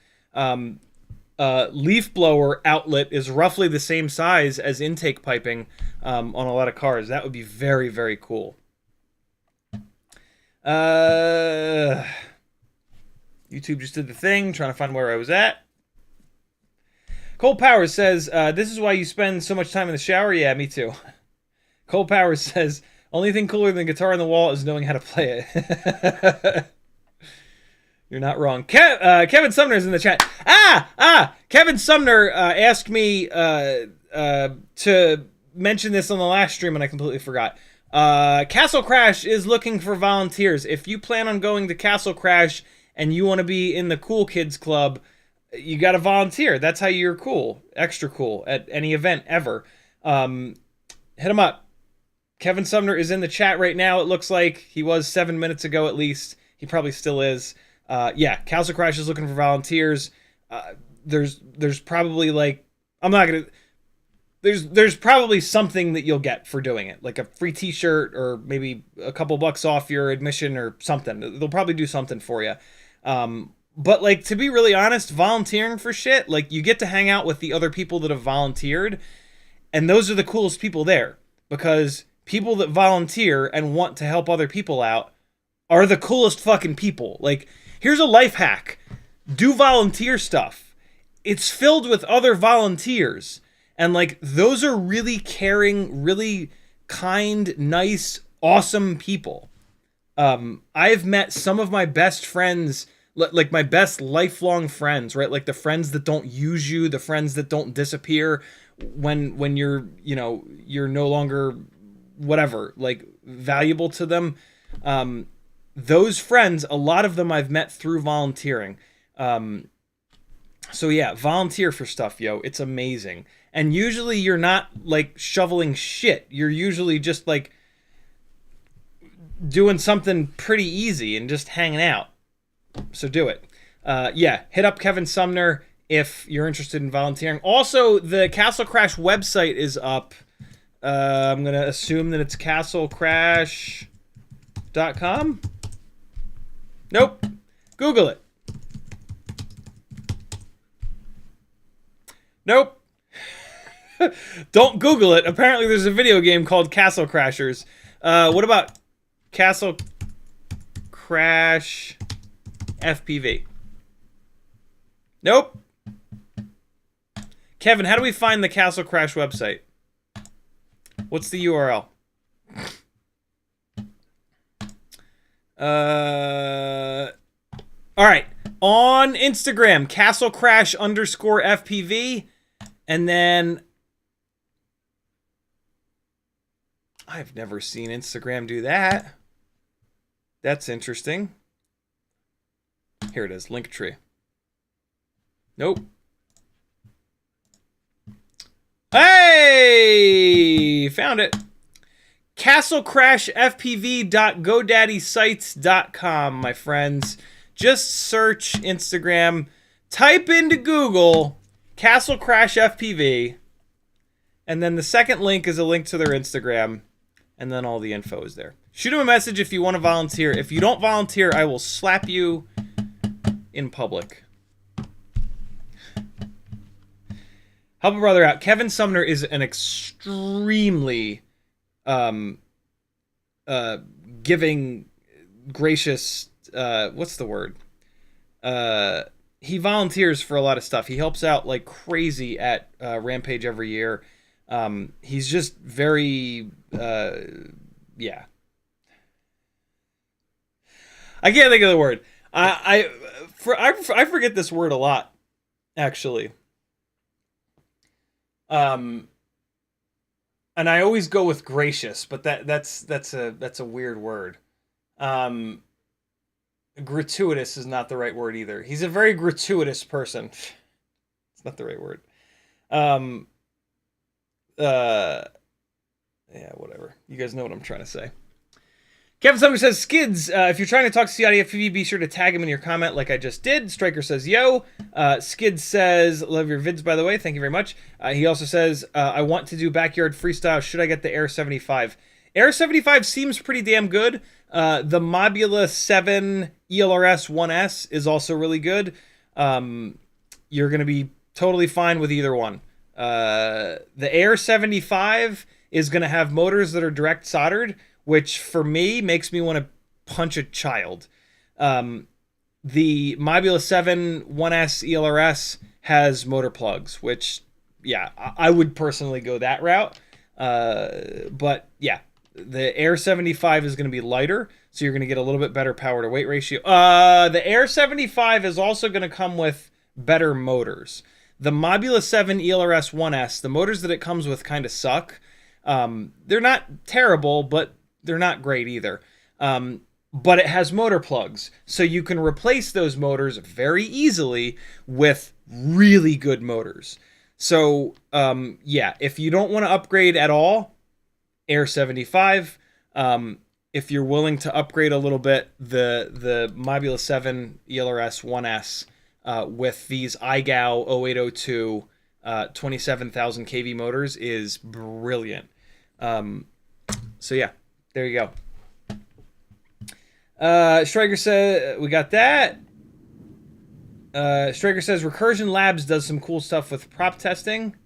Leaf blower outlet is roughly the same size as intake piping on a lot of cars. That would be very, very cool. YouTube just did the thing, trying to find where I was at. Cole Powers says, this is why you spend so much time in the shower? Yeah, me too. Cole Powers says, only thing cooler than guitar on the wall is knowing how to play it. You're not wrong. Kevin Sumner's in the chat. Kevin Sumner asked me to mention this on the last stream, and I completely forgot. Castle Crash is looking for volunteers. If you plan on going to Castle Crash and you want to be in the Cool Kids Club, you got to volunteer. That's how you're cool, extra cool at any event ever. Hit him up. Kevin Sumner is in the chat right now. It looks like he was 7 minutes ago at least. He probably still is. Yeah, Castle Crash is looking for volunteers. There's probably like, I'm not gonna. there's probably something that you'll get for doing it, like a free t-shirt or maybe a couple bucks off your admission or something. They'll probably do something for you. But like, to be really honest, volunteering for shit, like, you get to hang out with the other people that have volunteered, and those are the coolest people there, because people that volunteer and want to help other people out are the coolest fucking people. Like, here's a life hack. Do volunteer stuff. It's filled with other volunteers. And, like, those are really caring, really kind, nice, awesome people. I've met some of my best friends, like my best lifelong friends, right? Like the friends that don't use you, the friends that don't disappear when you're, you know, you're no longer whatever, like, valuable to them. Those friends, a lot of them I've met through volunteering. So yeah, volunteer for stuff, yo. It's amazing. And usually you're not, like, shoveling shit. You're usually just, like, doing something pretty easy and just hanging out. So do it. Yeah, hit up Kevin Sumner if you're interested in volunteering. Also, the Castle Crash website is up. I'm going to assume that it's castlecrash.com. Nope. Google it. Nope. Don't Google it. Apparently there's a video game called Castle Crashers. What about Castle Crash FPV? Nope. Kevin, how do we find the Castle Crash website? What's the URL? All right. On Instagram, castlecrash_FPV. And then I've never seen Instagram do that. That's interesting. Here it is, Linktree. Nope. Hey! Found it. castlecrashfpv.godaddysite.com, my friends. Just search Instagram, type into Google Castle Crash FPV, and then the second link is a link to their Instagram, and then all the info is there. Shoot them a message if you want to volunteer. If you don't volunteer, I will slap you in public. Help a brother out. Kevin Sumner is an extremely giving, gracious, what's the word? He volunteers for a lot of stuff. He helps out like crazy at Rampage every year. He's just very, yeah. I can't think of the word. I forget this word a lot, actually. And I always go with gracious, but that's a weird word. Gratuitous is not the right word either. He's a very gratuitous person. It's not the right word. Yeah, whatever. You guys know what I'm trying to say. Kevin Sumner says, Skids, if you're trying to talk to CiottiFPV, be sure to tag him in your comment like I just did. Striker says, yo. Skids says, love your vids, by the way. Thank you very much. He also says, I want to do backyard freestyle. Should I get the Air 75? Air 75 seems pretty damn good. The Mobula 7 ELRS 1S is also really good. You're going to be totally fine with either one. The Air 75 is going to have motors that are direct soldered, which for me makes me want to punch a child. The Mobula 7 1S ELRS has motor plugs, which, yeah, I would personally go that route. But yeah, the Air 75 is going to be lighter, so you're going to get a little bit better power to weight ratio. The Air 75 is also going to come with better motors. The Mobula 7 ELRS 1S, the motors that it comes with kind of suck. They're not terrible, but they're not great either. But it has motor plugs, so you can replace those motors very easily with really good motors. So, yeah, if you don't want to upgrade at all, Air 75. If you're willing to upgrade a little bit, the Mobula 7 ELRS 1S with these iGao 0802 27,000 kV motors is brilliant. So yeah, there you go. Striker said we got that. Striker says Recursion Labs does some cool stuff with prop testing.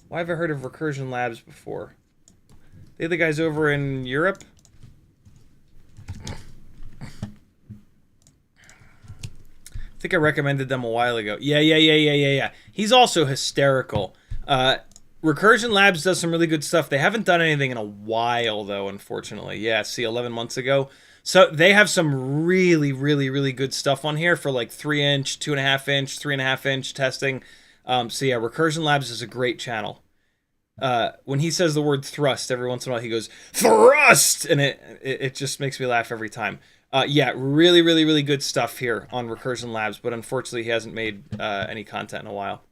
Why have I heard of Recursion Labs before? They're the guys over in Europe. I think I recommended them a while ago. Yeah. He's also hysterical. Recursion Labs does some really good stuff. They haven't done anything in a while, though, unfortunately. Yeah, see, 11 months ago. So they have some really, really, really good stuff on here for like 3-inch, 2.5-inch, 3.5-inch testing. So yeah, Recursion Labs is a great channel. When he says the word thrust, every once in a while he goes, thrust! And it just makes me laugh every time. Yeah, really, really, really good stuff here on Recursion Labs, but unfortunately he hasn't made any content in a while.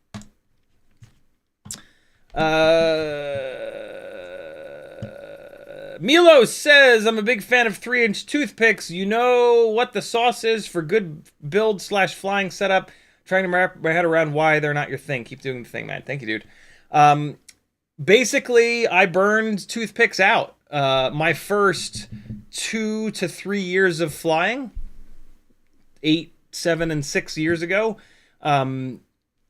Milo says, I'm a big fan of 3-inch toothpicks. You know what the sauce is for good build / flying setup. Trying to wrap my head around why they're not your thing. Keep doing the thing, man. Thank you, dude. Basically, I burned toothpicks out. My first 2 to 3 years of flying, 8, 7, and 6 years ago,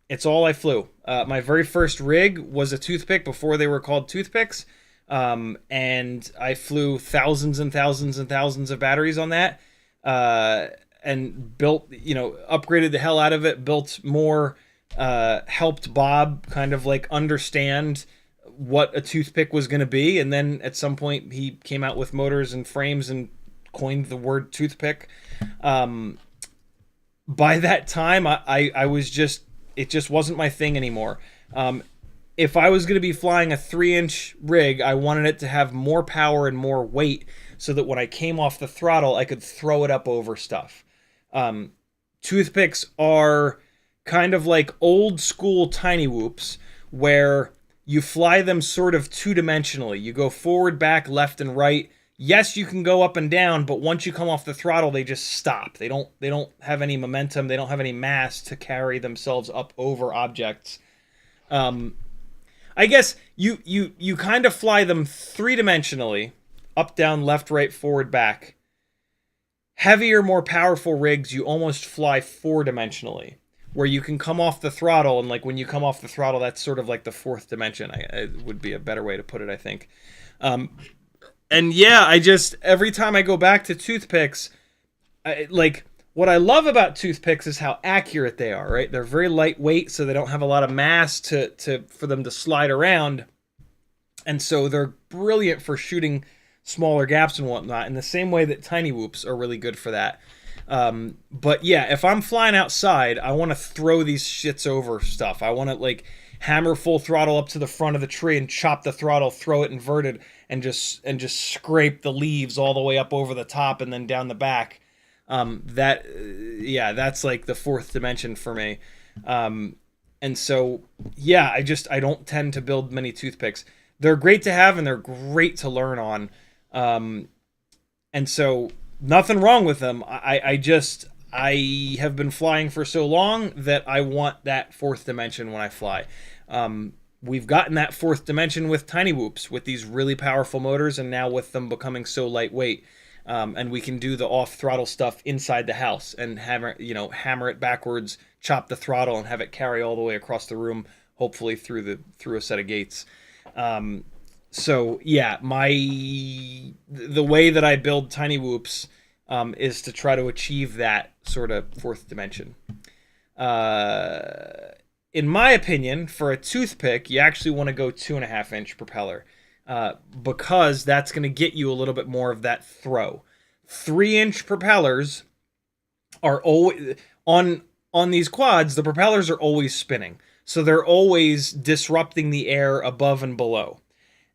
it's all I flew. My very first rig was a toothpick before they were called toothpicks. And I flew thousands and thousands and thousands of batteries on that, and built, upgraded the hell out of it, built more, helped Bob kind of like understand what a toothpick was going to be. And then at some point he came out with motors and frames and coined the word toothpick. By that time I was just, it just wasn't my thing anymore. If I was going to be flying a 3-inch rig, I wanted it to have more power and more weight so that when I came off the throttle, I could throw it up over stuff. Toothpicks are kind of like old school tiny whoops where you fly them sort of two-dimensionally. You go forward, back, left, and right. Yes, you can go up and down, but once you come off the throttle, they just stop. They don't have any momentum. They don't have any mass to carry themselves up over objects. I guess you kind of fly them 3-dimensionally, up, down, left, right, forward, back. Heavier, more powerful rigs, you almost fly 4-dimensionally, where you can come off the throttle, and like when you come off the throttle, that's sort of like the 4th dimension. It would be a better way to put it, I think. And yeah, every time I go back to toothpicks, what I love about toothpicks is how accurate they are, right? They're very lightweight, so they don't have a lot of mass for them to slide around. And so they're brilliant for shooting smaller gaps and whatnot, in the same way that tiny whoops are really good for that. But yeah, if I'm flying outside, I want to throw these shits over stuff. I want to like hammer full throttle up to the front of the tree and chop the throttle, throw it inverted, and just scrape the leaves all the way up over the top and then down the back. That's like the 4th dimension for me. And so, yeah, I don't tend to build many toothpicks. They're great to have and they're great to learn on. And so nothing wrong with them. I have been flying for so long that I want that 4th dimension when I fly. We've gotten that 4th dimension with tiny whoops, with these really powerful motors, and now with them becoming so lightweight. And we can do the off throttle stuff inside the house and hammer it backwards, chop the throttle, and have it carry all the way across the room, hopefully through a set of gates. So yeah, the way that I build tiny whoops is to try to achieve that sort of 4th dimension. In my opinion, for a toothpick, you actually want to go 2.5-inch propeller. Because that's going to get you a little bit more of that throw. 3-inch propellers are always on these quads. The propellers are always spinning, so they're always disrupting the air above and below.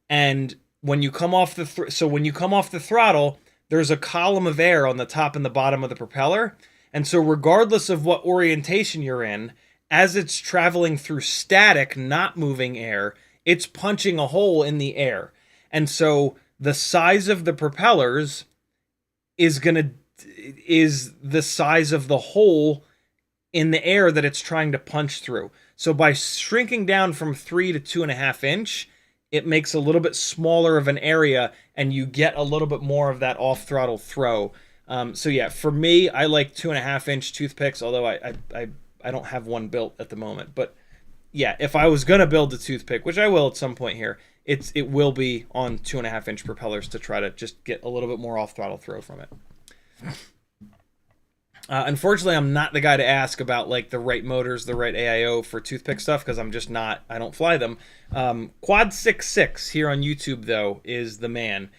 And when you come off the throttle, there's a column of air on the top and the bottom of the propeller. And so regardless of what orientation you're in, as it's traveling through static, not moving air, it's punching a hole in the air. And so the size of the propellers is the size of the hole in the air that it's trying to punch through. So by shrinking down from 3 to 2.5 inch, it makes a little bit smaller of an area, and you get a little bit more of that off throttle throw. So yeah, for me, I like 2.5 inch toothpicks, although I don't have one built at the moment. But yeah, if I was gonna build a toothpick, which I will at some point here, it will be on 2.5 inch propellers to try to just get a little bit more off throttle throw from it. Unfortunately, I'm not the guy to ask about like the right motors, the right AIO for toothpick stuff, because I'm just not. I don't fly them. Quad 66 here on YouTube though is the man.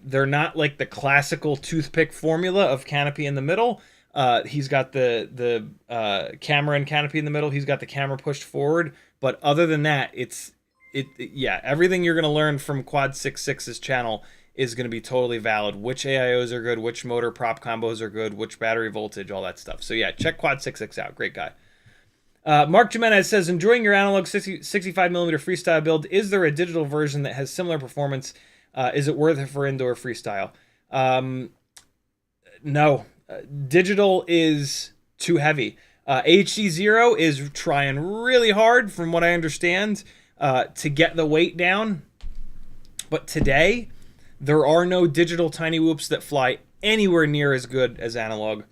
They're not like the classical toothpick formula of canopy in the middle. He's got the camera and canopy in the middle. He's got the camera pushed forward. But other than that, yeah, everything you're gonna learn from Quad 66's channel is going to be totally valid. Which AIOs are good, which motor prop combos are good, which battery voltage, all that stuff. So yeah, check Quad 66 out. Great guy. Mark Jimenez says, enjoying your analog 65mm freestyle build. Is there a digital version that has similar performance? Is it worth it for indoor freestyle? No. Digital is too heavy. HD0 is trying really hard, from what I understand, to get the weight down. But today, there are no digital tiny whoops that fly anywhere near as good as analog.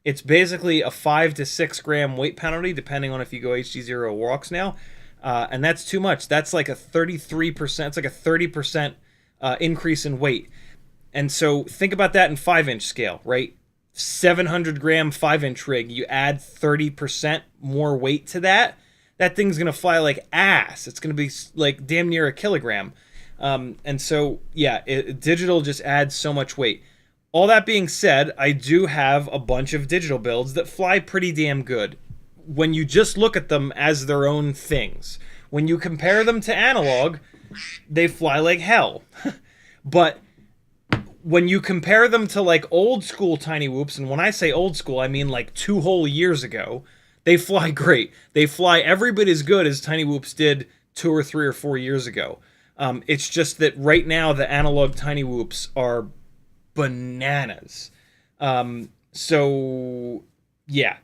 It's basically a 5 to 6 gram weight penalty, depending on if you go HD0 or walks now. And that's too much. That's like a 33%, it's like a 30% increase in weight. And so think about that in 5-inch scale, right? 700 gram 5-inch rig, you add 30% more weight to that, that thing's going to fly like ass. It's going to be like damn near a kilogram. And so, yeah, digital just adds so much weight. All that being said, I do have a bunch of digital builds that fly pretty damn good when you just look at them as their own things. When you compare them to analog, they fly like hell. But when you compare them to like old school tiny whoops, and when I say old school, I mean like 2 whole years ago, they fly great. They fly every bit as good as tiny whoops did 2 or 3 or 4 years ago. It's just that right now the analog tiny whoops are bananas. So yeah,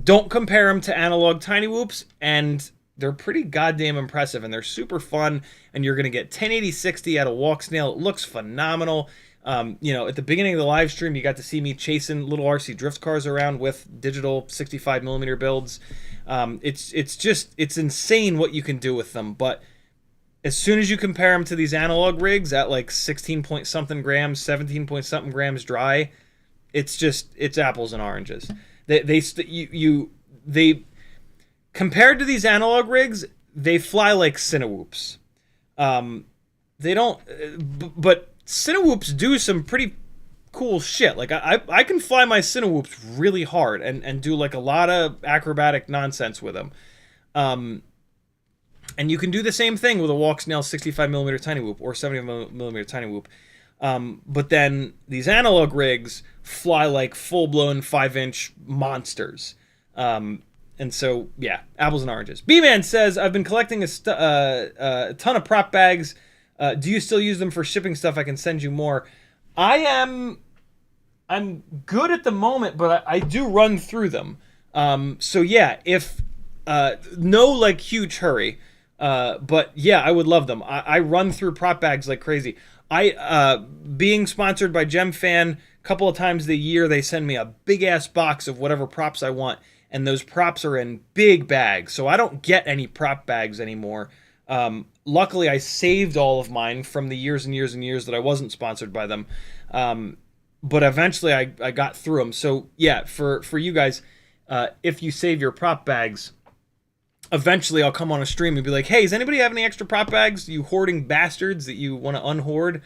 don't compare them to analog tiny whoops, and they're pretty goddamn impressive, and they're super fun, and you're gonna get 1080-60 out of walk snail. It looks phenomenal. You know, at the beginning of the live stream, you got to see me chasing little RC drift cars around with digital 65mm builds. It's insane what you can do with them, but as soon as you compare them to these analog rigs at like 16 point something grams, 17 point something grams dry, it's apples and oranges. They compared to these analog rigs, they fly like Cinewhoops. They don't, but Cinewhoops do some pretty cool shit. Like I can fly my Cinewhoops really hard and do like a lot of acrobatic nonsense with them. And you can do the same thing with a walk snail 65mm tiny whoop or 70mm tiny whoop. But then these analog rigs fly like full-blown 5-inch monsters. And so, yeah, apples and oranges. B-Man says, I've been collecting a ton of prop bags. Do you still use them for shipping stuff? I can send you more. I'm good at the moment, but I do run through them. So yeah, if no like huge hurry. But yeah, I would love them. I run through prop bags like crazy. Being sponsored by GemFan, a couple of times a year, they send me a big ass box of whatever props I want. And those props are in big bags. So I don't get any prop bags anymore. Luckily I saved all of mine from the years and years and years that I wasn't sponsored by them. But eventually I got through them. So yeah, for you guys, if you save your prop bags, eventually I'll come on a stream and be like, hey, does anybody have any extra prop bags, you hoarding bastards that you want to unhoard?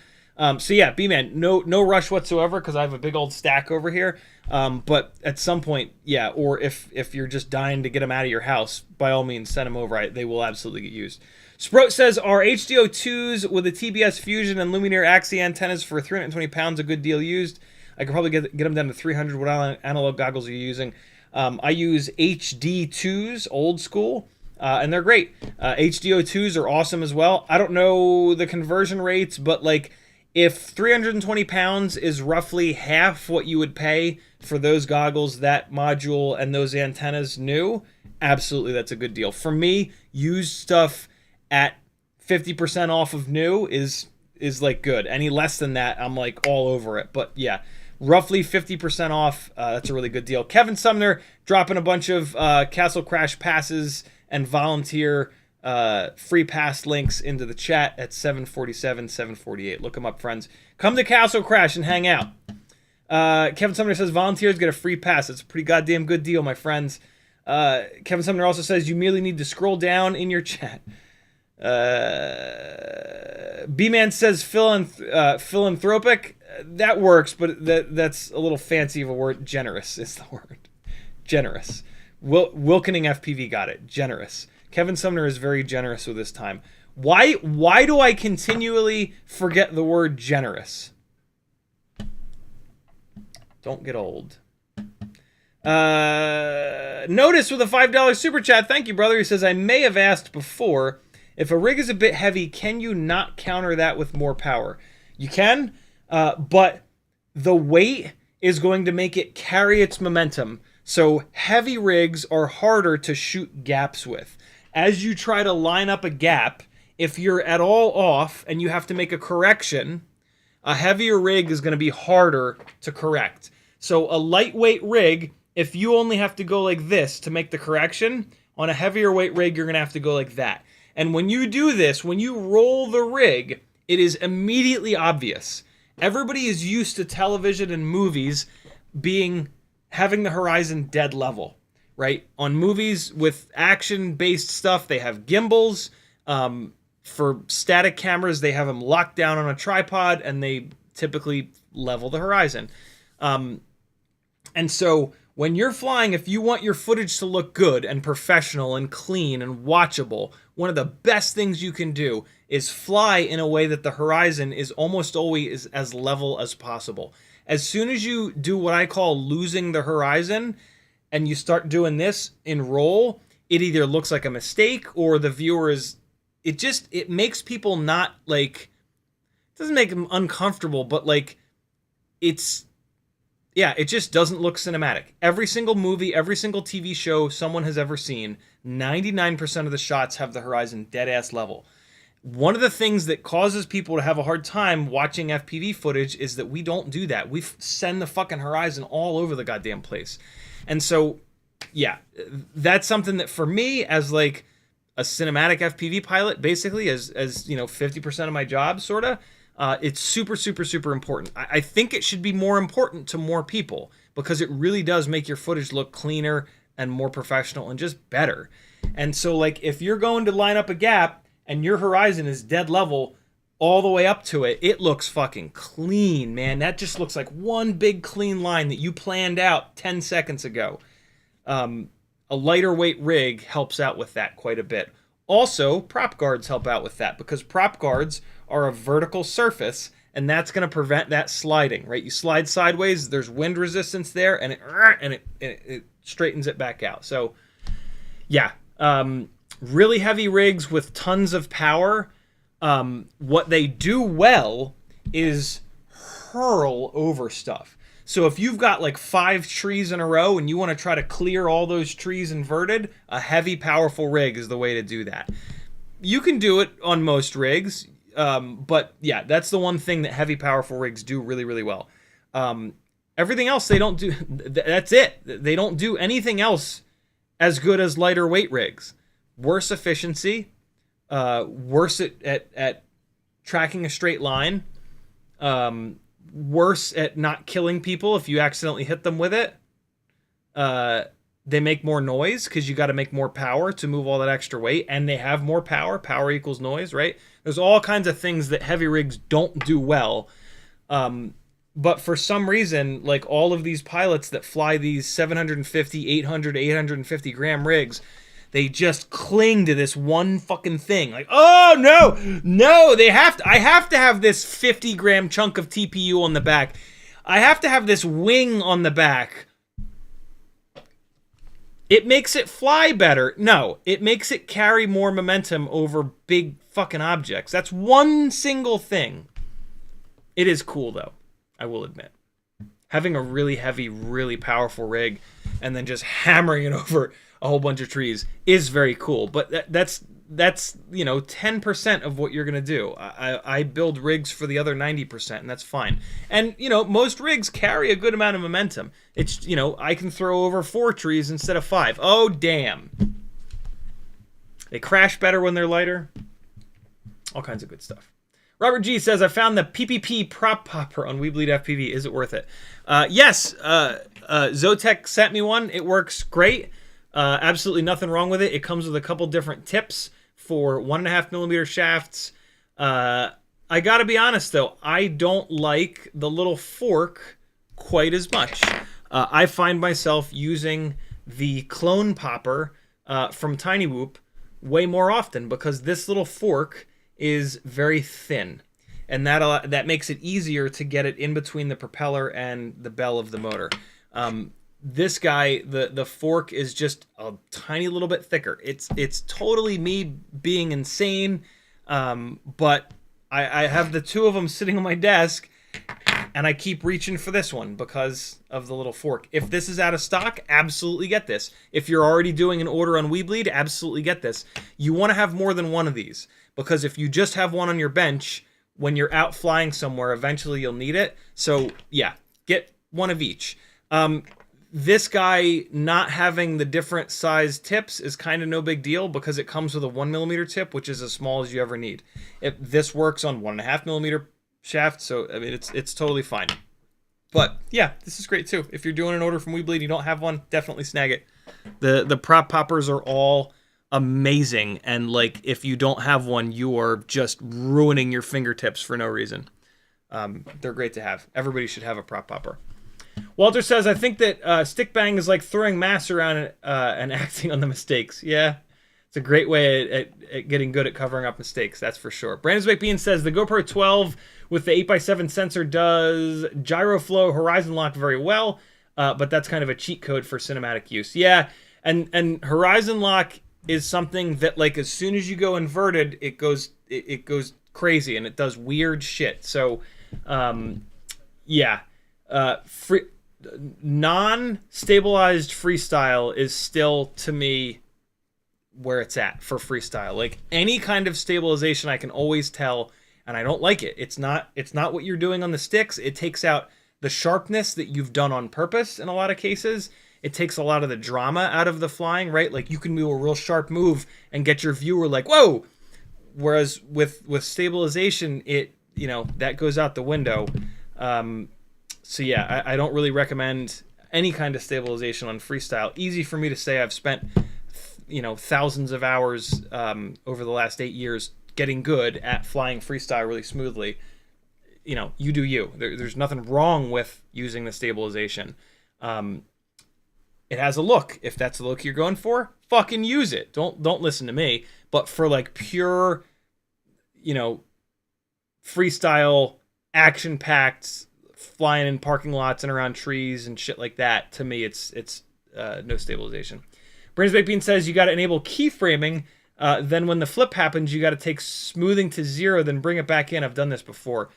So yeah, B-Man, no rush whatsoever, because I have a big old stack over here. But at some point, yeah, or if you're just dying to get them out of your house, by all means, send them over. They will absolutely get used. Sprout says, are HDO2s with a TBS Fusion and Lumineer Axie antennas for 320 pounds a good deal used? I could probably get them down to 300. What analog goggles are you using? I use HD2s, old school, and they're great. HDO2s are awesome as well. I don't know the conversion rates, but like If 320 pounds is roughly half what you would pay for those goggles, that module, and those antennas new, absolutely that's a good deal. For me, used stuff at 50% off of new is like good. Any less than that, I'm like all over it. But yeah, roughly 50% off. That's a really good deal. Kevin Sumner dropping a bunch of Castle Crash passes and volunteer free pass links into the chat at 747, 748. Look them up, friends. Come to Castle Crash and hang out. Kevin Sumner says volunteers get a free pass. It's a pretty goddamn good deal, my friends. Kevin Sumner also says you merely need to scroll down in your chat. B-Man says philanthropic. That works, but that's a little fancy of a word. Generous is the word. Generous. Wilkening FPV got it. Generous. Kevin Sumner is very generous with his time. Why do I continually forget the word generous? Don't get old. Notice with a $5 super chat. Thank you, brother. He says, I may have asked before, if a rig is a bit heavy, can you not counter that with more power? You can, but the weight is going to make it carry its momentum. So heavy rigs are harder to shoot gaps with. As you try to line up a gap, if you're at all off and you have to make a correction, a heavier rig is going to be harder to correct. So a lightweight rig, if you only have to go like this to make the correction, on a heavier weight rig, you're going to have to go like that. And when you do this, when you roll the rig, it is immediately obvious. Everybody is used to television and movies having the horizon dead level, right? On movies with action-based stuff, they have gimbals. For static cameras, they have them locked down on a tripod, and they typically level the horizon. And so when you're flying, if you want your footage to look good and professional and clean and watchable, one of the best things you can do is fly in a way that the horizon is almost always as level as possible. As soon as you do what I call losing the horizon and you start doing this in roll, it either looks like a mistake or the viewer is... It makes people not like... It doesn't make them uncomfortable, but like it's... Yeah, it just doesn't look cinematic. Every single movie, every single TV show someone has ever seen, 99% of the shots have the horizon dead-ass level. One of the things that causes people to have a hard time watching FPV footage is that we don't do that. We send the fucking horizon all over the goddamn place. And so, yeah, that's something that for me, as like a cinematic FPV pilot, basically, as you know, 50% of my job, sort of, it's super, super, super important. I think it should be more important to more people because it really does make your footage look cleaner and more professional and just better. And so, like, if you're going to line up a gap and your horizon is dead level all the way up to it, it looks fucking clean, man. That just looks like one big clean line that you planned out 10 seconds ago. A lighter weight rig helps out with that quite a bit. Also, prop guards help out with that because prop guards are a vertical surface, and that's going to prevent that sliding, right? You slide sideways, there's wind resistance there, and it straightens it back out. So, yeah, really heavy rigs with tons of power, what they do well is hurl over stuff. So if you've got like 5 trees in a row and you want to try to clear all those trees inverted, a heavy, powerful rig is the way to do that. You can do it on most rigs, but yeah, that's the one thing that heavy, powerful rigs do really, really well. Everything else they don't do, that's it. They don't do anything else as good as lighter weight rigs. Worse efficiency, worse at tracking a straight line, worse at not killing people if you accidentally hit them with it. They make more noise because you got to make more power to move all that extra weight, and they have more power. Power equals noise, right? There's all kinds of things that heavy rigs don't do well. But for some reason, like all of these pilots that fly these 750, 800, 850 gram rigs, they just cling to this one fucking thing. Like, oh no, I have to have this 50 gram chunk of TPU on the back. I have to have this wing on the back. It makes it fly better. No, it makes it carry more momentum over big fucking objects. That's one single thing. It is cool, though, I will admit. Having a really heavy, really powerful rig and then just hammering it over a whole bunch of trees is very cool. But that's 10% of what you're going to do. I build rigs for the other 90%, and that's fine. And, most rigs carry a good amount of momentum. It's, I can throw over 4 trees instead of 5. Oh, damn. They crash better when they're lighter. All kinds of good stuff. Robert G says, I found the PPP prop popper on WeBleed FPV. Is it worth it? Yes. Zotek sent me one. It works great. Absolutely nothing wrong with it. It comes with a couple different tips for 1.5mm shafts. I gotta be honest, though. I don't like the little fork quite as much. I find myself using the clone popper from Tiny Whoop way more often because this little fork is very thin, and that makes it easier to get it in between the propeller and the bell of the motor. This guy, the fork is just a tiny little bit thicker. It's totally me being insane, but I have the 2 of them sitting on my desk, and I keep reaching for this one because of the little fork. If this is out of stock, absolutely get this. If you're already doing an order on WeBleed, absolutely get this. You want to have more than one of these, because if you just have one on your bench, when you're out flying somewhere, eventually you'll need it. So yeah, get one of each. This guy not having the different size tips is kind of no big deal because it comes with a 1mm tip, which is as small as you ever need. This works on 1.5mm shaft, so I mean it's totally fine. But yeah, this is great too. If you're doing an order from WeBleed and you don't have one, definitely snag it. The prop poppers are all amazing, and like if you don't have one, you are just ruining your fingertips for no reason. They're great to have. Everybody should have a prop popper. Walter says, I think that stick bang is like throwing mass around and acting on the mistakes. Yeah, it's a great way at getting good at covering up mistakes, that's for sure. Brandon's Baked Bean says, the GoPro 12 with the 8x7 sensor does gyro flow horizon lock very well, but that's kind of a cheat code for cinematic use. Yeah, and horizon lock is something that, like, as soon as you go inverted, it goes crazy and it does weird shit. So, yeah. Non-stabilized freestyle is still, to me, where it's at for freestyle. Like, any kind of stabilization I can always tell, and I don't like it. It's not what you're doing on the sticks. It takes out the sharpness that you've done on purpose in a lot of cases. It takes a lot of the drama out of the flying, right? Like, you can do a real sharp move and get your viewer like, whoa! Whereas with stabilization, that goes out the window. So yeah, I don't really recommend any kind of stabilization on freestyle. Easy for me to say. I've spent, thousands of hours over the last 8 years getting good at flying freestyle really smoothly. You do you. There's nothing wrong with using the stabilization. It has a look. If that's the look you're going for, fucking use it. Don't listen to me. But for like pure, freestyle, action-packed, flying in parking lots and around trees and shit like that, to me, it's no stabilization. Brandon's Baked Bean says you got to enable keyframing. Then when the flip happens, you got to take smoothing to 0, then bring it back in. I've done this before.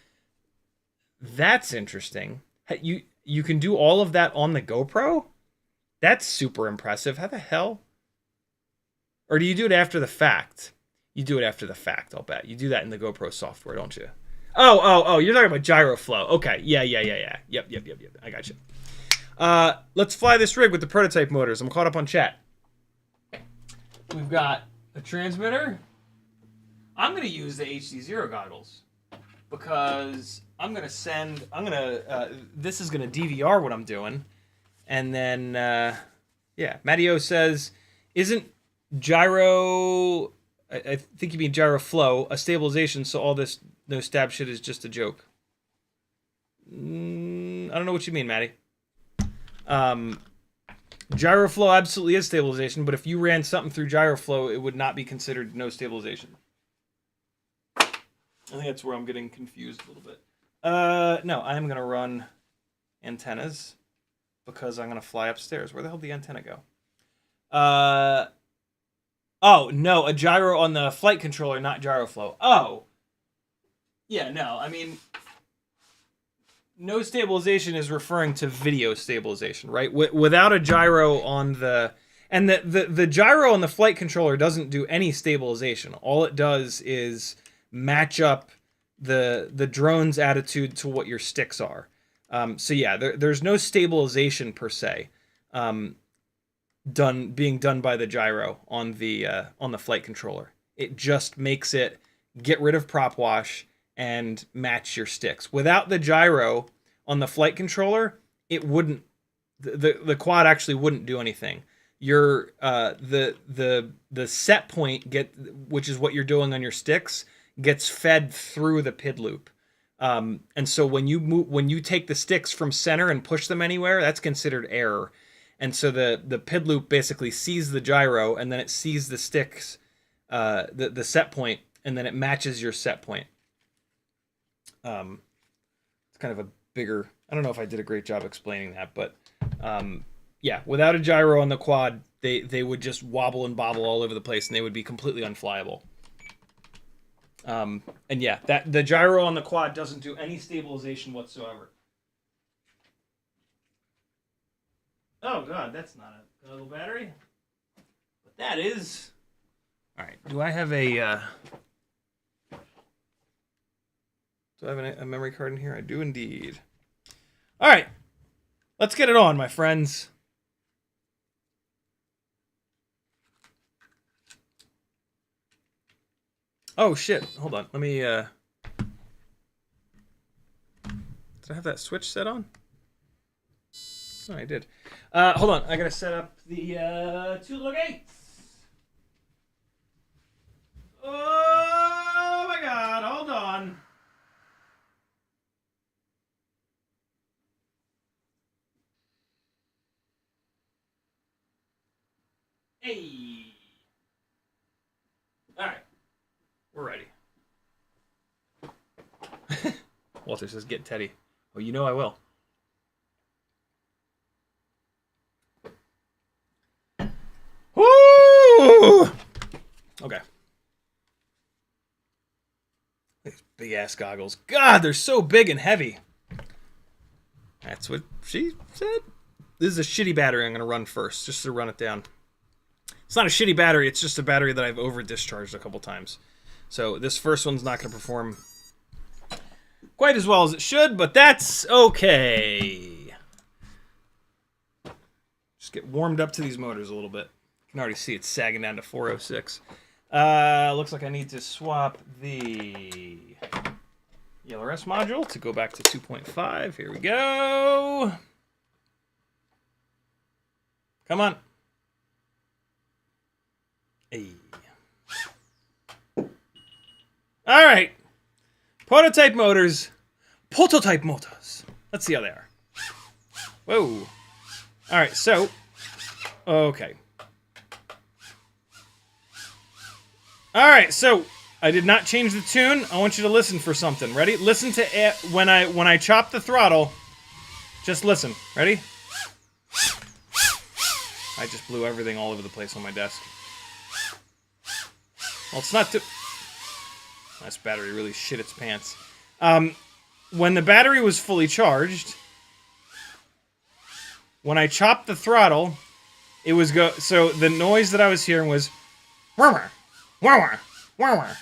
That's interesting. You can do all of that on the GoPro? That's super impressive. How the hell? Or do you do it after the fact? You do it after the fact, I'll bet. You do that in the GoPro software, don't you? Oh, you're talking about gyro flow. Okay, yeah. Yep. I got you. Let's fly this rig with the prototype motors. I'm caught up on chat. We've got a transmitter. I'm going to use the HD0 goggles because this is going to DVR what I'm doing. And then, Matteo says, isn't gyro, I think you mean gyro flow, a stabilization, so all this no stab shit is just a joke. I don't know what you mean, Matty. Gyro flow absolutely is stabilization, but if you ran something through gyro flow, it would not be considered no stabilization. I think that's where I'm getting confused a little bit. No, I am going to run antennas because I'm going to fly upstairs. Where the hell did the antenna go? Oh, no, a gyro on the flight controller, not gyro flow. Oh. Yeah, no, I mean, no stabilization is referring to video stabilization, right? Without a gyro on the... And the gyro on the flight controller doesn't do any stabilization. All it does is match up the drone's attitude to what your sticks are. So yeah, there's no stabilization per se being done by the gyro on the flight controller. It just makes it get rid of prop wash and match your sticks. Without the gyro on the flight controller, it wouldn't. The quad actually wouldn't do anything. Your the set point which is what you're doing on your sticks, gets fed through the PID loop. And so when you take the sticks from center and push them anywhere, that's considered error. And so the PID loop basically sees the gyro, and then it sees the sticks, the set point, and then it matches your set point. It's kind of a bigger... I don't know if I did a great job explaining that, but yeah, without a gyro on the quad, they would just wobble and bobble all over the place, and they would be completely unflyable. And yeah, the gyro on the quad doesn't do any stabilization whatsoever. Oh god, that's not a little battery. But that is... Alright, do I have a... Do I have a memory card in here? I do indeed. Alright, let's get it on, my friends. Oh shit, hold on. Let me, did I have that switch set on? Oh, I did. Hold on, I gotta set up the, two little gates. Oh my god, hold on. Hey. Alright. We're ready. Walter says, get Teddy. Oh, you know I will. Woo! Okay. These big ass goggles. God, they're so big and heavy. That's what she said. This is a shitty battery I'm going to run first, just to run it down. It's not a shitty battery, it's just a battery that I've over-discharged a couple times. So this first one's not going to perform quite as well as it should, but that's okay. Just get warmed up to these motors a little bit. You can already see it's sagging down to 406. Looks like I need to swap the ELRS module to go back to 2.5. Here we go. Come on. Hey. All right. Prototype motors. Prototype motors. Let's see how they are. Whoa. All right, so. Okay. All right, so I did not change the tune. I want you to listen for something. Ready? Listen to it when I chop the throttle. Just listen. Ready? I just blew everything all over the place on my desk. Well, it's not too... This battery really shit its pants. When the battery was fully charged, when I chopped the throttle, it was so the noise that I was hearing was wah wah wah wah.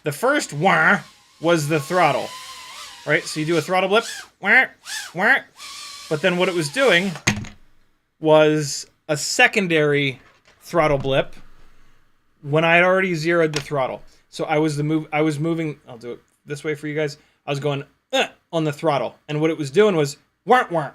The first wah was the throttle, right? So you do a throttle blip, wah wah, but then what it was doing was a secondary throttle blip when I had already zeroed the throttle. So I was moving. I'll do it this way for you guys. I was going on the throttle, and what it was doing was wah wah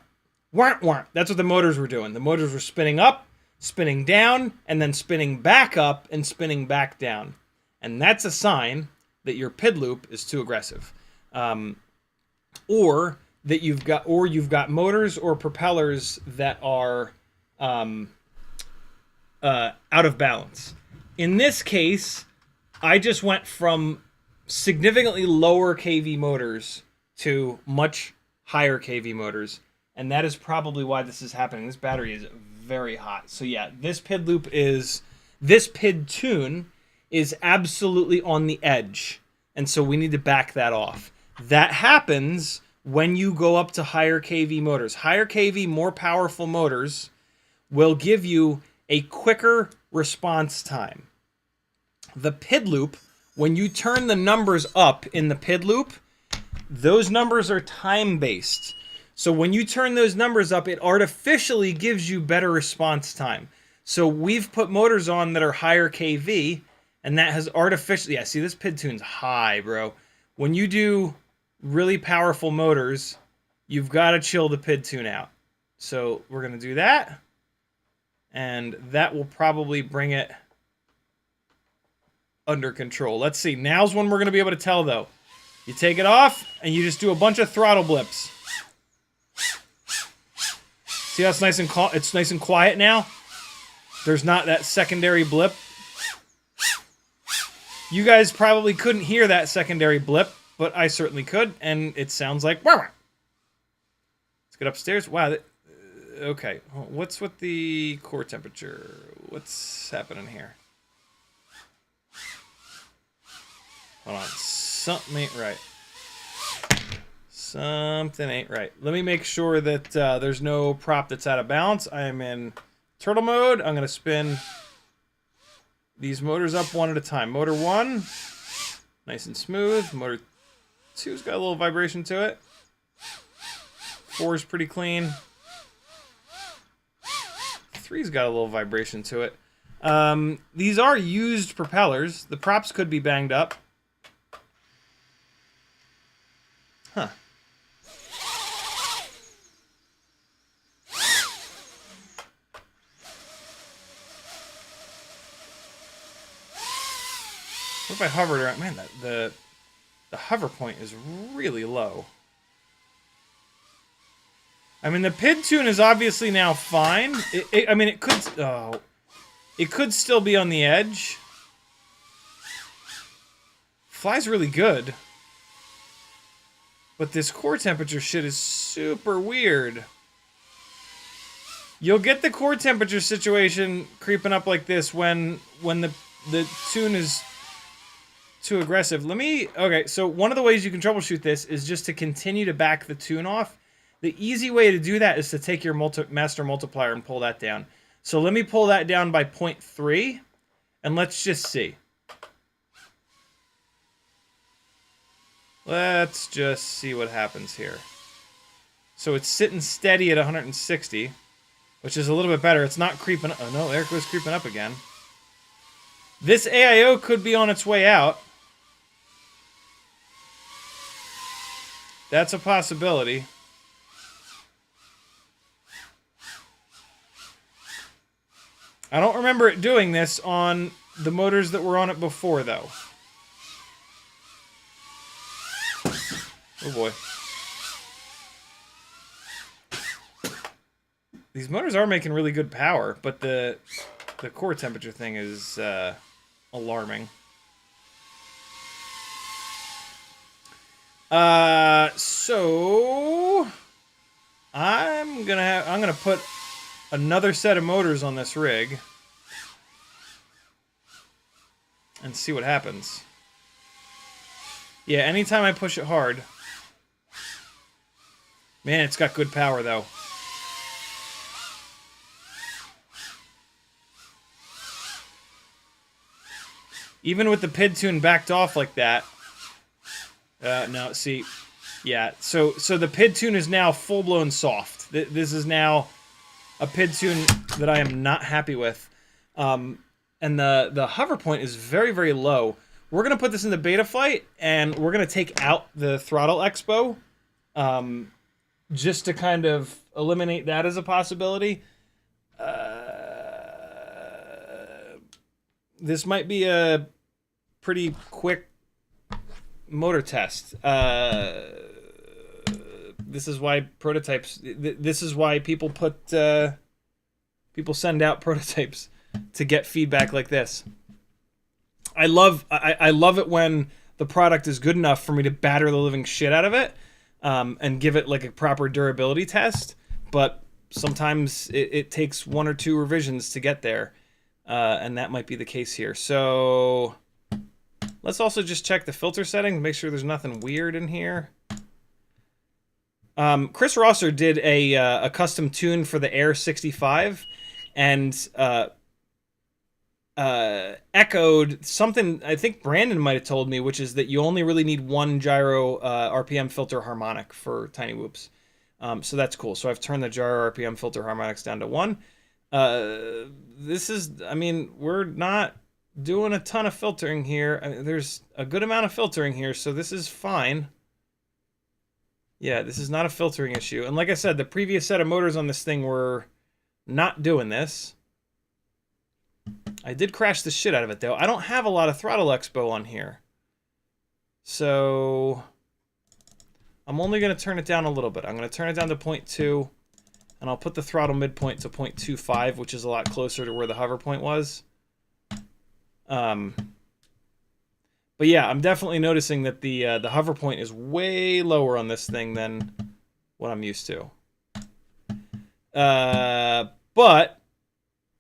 wah wah. That's what the motors were doing. The motors were spinning up, spinning down, and then spinning back up and spinning back down. And that's a sign that your PID loop is too aggressive, or that you've got motors or propellers that are out of balance. In this case, I just went from significantly lower kV motors to much higher kV motors, and that is probably why this is happening. This battery is very hot. So yeah, this PID tune is absolutely on the edge, and so we need to back that off. That happens when you go up to higher kV motors. Higher kV, more powerful motors will give you a quicker response time. The PID loop, when you turn the numbers up in the PID loop, those numbers are time-based. So when you turn those numbers up, it artificially gives you better response time. So we've put motors on that are higher kV, and that has artificially... Yeah, see, this PID tune's high, bro. When you do really powerful motors, you've got to chill the PID tune out. So we're going to do that, and that will probably bring it under control. Let's see. Now's when we're going to be able to tell, though. You take it off, and you just do a bunch of throttle blips. See how it's nice and quiet now? There's not that secondary blip. You guys probably couldn't hear that secondary blip, but I certainly could, and it sounds like... Let's get upstairs. Wow. Okay. What's with the core temperature? What's happening here? Hold on. Something ain't right. Something ain't right. Let me make sure that there's no prop that's out of balance. I am in turtle mode. I'm going to spin these motors up one at a time. Motor 1, nice and smooth. Motor 2's got a little vibration to it. 4 is pretty clean. 3's got a little vibration to it. These are used propellers. The props could be banged up. Huh. What if I hovered around? Man, the hover point is really low. I mean, the PID tune is obviously now fine. I mean, it could still be on the edge. Flies really good. But this core temperature shit is super weird. You'll get the core temperature situation creeping up like this when the tune is too aggressive. Okay, so one of the ways you can troubleshoot this is just to continue to back the tune off. The easy way to do that is to take your master multiplier and pull that down. So let me pull that down by 0.3, and let's just see. Let's just see what happens here. So it's sitting steady at 160, which is a little bit better. It's not creeping up. Oh no, there it goes creeping up again. This AIO could be on its way out. That's a possibility. I don't remember it doing this on the motors that were on it before, though. Oh boy. These motors are making really good power, but the core temperature thing is alarming. So I'm gonna put another set of motors on this rig and see what happens. Yeah, anytime I push it hard. Man, it's got good power though. Even with the PID tune backed off like that. No, see. Yeah, so the PID tune is now full-blown soft. This is now a PID tune that I am not happy with. And the hover point is very, very low. We're going to put this in the Betalflight, and we're going to take out the throttle expo just to kind of eliminate that as a possibility. This might be a pretty quick motor test. This is why prototypes... This is why people put... people send out prototypes to get feedback like this. I love it when the product is good enough for me to batter the living shit out of it and give it like a proper durability test. But sometimes it takes 1 or 2 revisions to get there. And that might be the case here. So let's also just check the filter setting, make sure there's nothing weird in here. Chris Rosser did a custom tune for the Air 65, and echoed something I think Brandon might have told me, which is that you only really need one gyro RPM filter harmonic for tiny whoops. So that's cool. So I've turned the gyro RPM filter harmonics down to 1. This is, I mean, we're not doing a ton of filtering here. I mean, there's a good amount of filtering here, so this is fine. Yeah, this is not a filtering issue. And like I said, the previous set of motors on this thing were not doing this. I did crash the shit out of it, though. I don't have a lot of throttle expo on here. So I'm only going to turn it down a little bit. I'm going to turn it down to 0.2, and I'll put the throttle midpoint to 0.25, which is a lot closer to where the hover point was. But yeah, I'm definitely noticing that the hover point is way lower on this thing than what I'm used to. But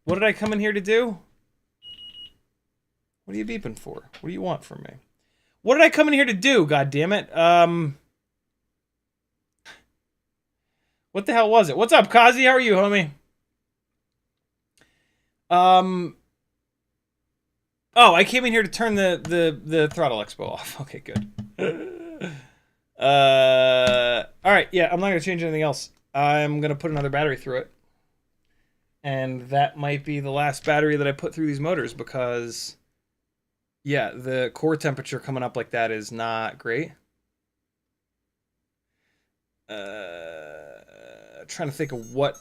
what did I come in here to do? What are you beeping for? What do you want from me? What did I come in here to do? God damn it! What the hell was it? What's up, Kazi? How are you, homie? Oh, I came in here to turn the throttle expo off. Okay, good. All right, yeah, I'm not gonna change anything else. I'm gonna put another battery through it, and that might be the last battery that I put through these motors because, yeah, the core temperature coming up like that is not great. Trying to think of what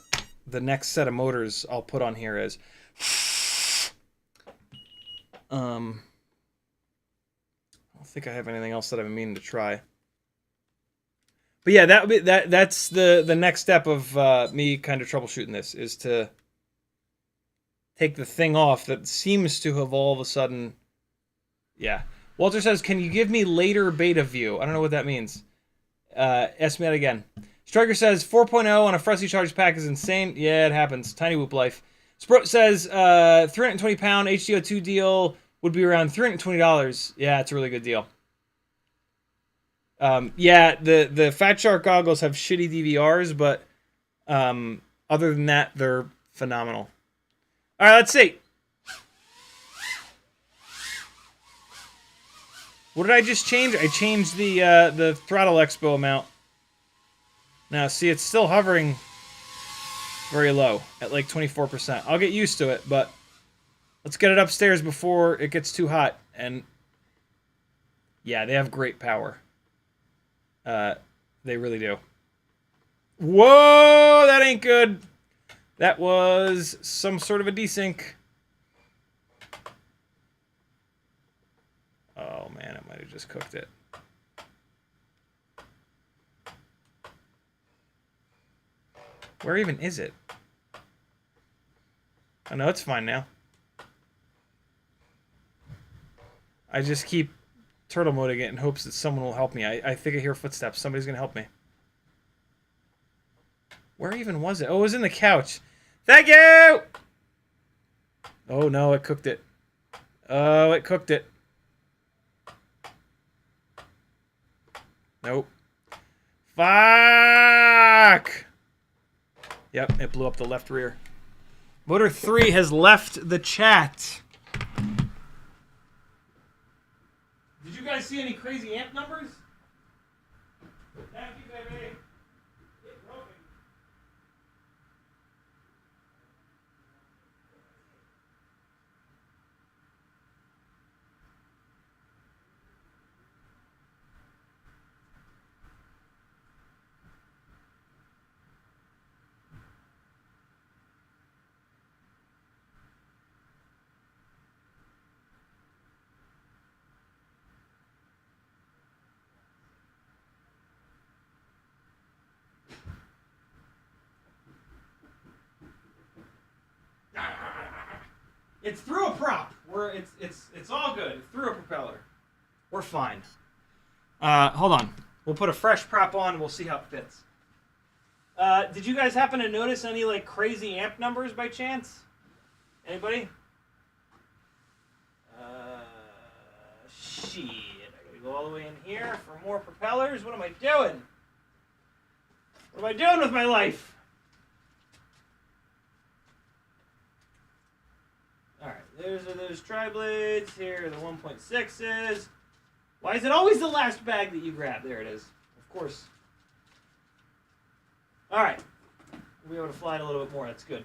the next set of motors I'll put on here is. I don't think I have anything else that I've been meaning to try. But yeah, that's the next step of me kind of troubleshooting this, is to take the thing off that seems to have all of a sudden. Yeah. Walter says, can you give me later beta view? I don't know what that means. Ask me that again. Striker says 4.0 on a freshly charged pack is insane. Yeah, it happens. Tiny whoop life. Sprot says 320 pound HDO2 deal would be around $320. Yeah, it's a really good deal. Yeah, the Fat Shark goggles have shitty DVRs, but other than that, they're phenomenal. All right, let's see. What did I just change? I changed the throttle expo amount. Now, see, it's still hovering very low at like 24%. I'll get used to it, but let's get it upstairs before it gets too hot. And yeah, they have great power. They really do. Whoa, that ain't good. That was some sort of a desync. Oh man, it might have just cooked it. Where even is it? Oh no, it's fine now. I just keep turtle moding it in hopes that someone will help me. I think I hear footsteps. Somebody's gonna help me. Where even was it? Oh, it was in the couch. Thank you! Oh no, it cooked it. Oh, it cooked it. Nope. Fuck! Yep, it blew up the left rear. Motor 3 has left the chat. Did you guys see any crazy amp numbers? Thank you, baby. Get broken. It's through a prop. It's all good. It's through a propeller. We're fine. Hold on. We'll put a fresh prop on and we'll see how it fits. Did you guys happen to notice any like crazy amp numbers by chance? Anybody? Shit. I gotta go all the way in here for more propellers. What am I doing? What am I doing with my life? Alright, there's those tri-blades. Here are the 1.6s. Why is it always the last bag that you grab? There it is. Of course. Alright. We'll be able to fly it a little bit more. That's good.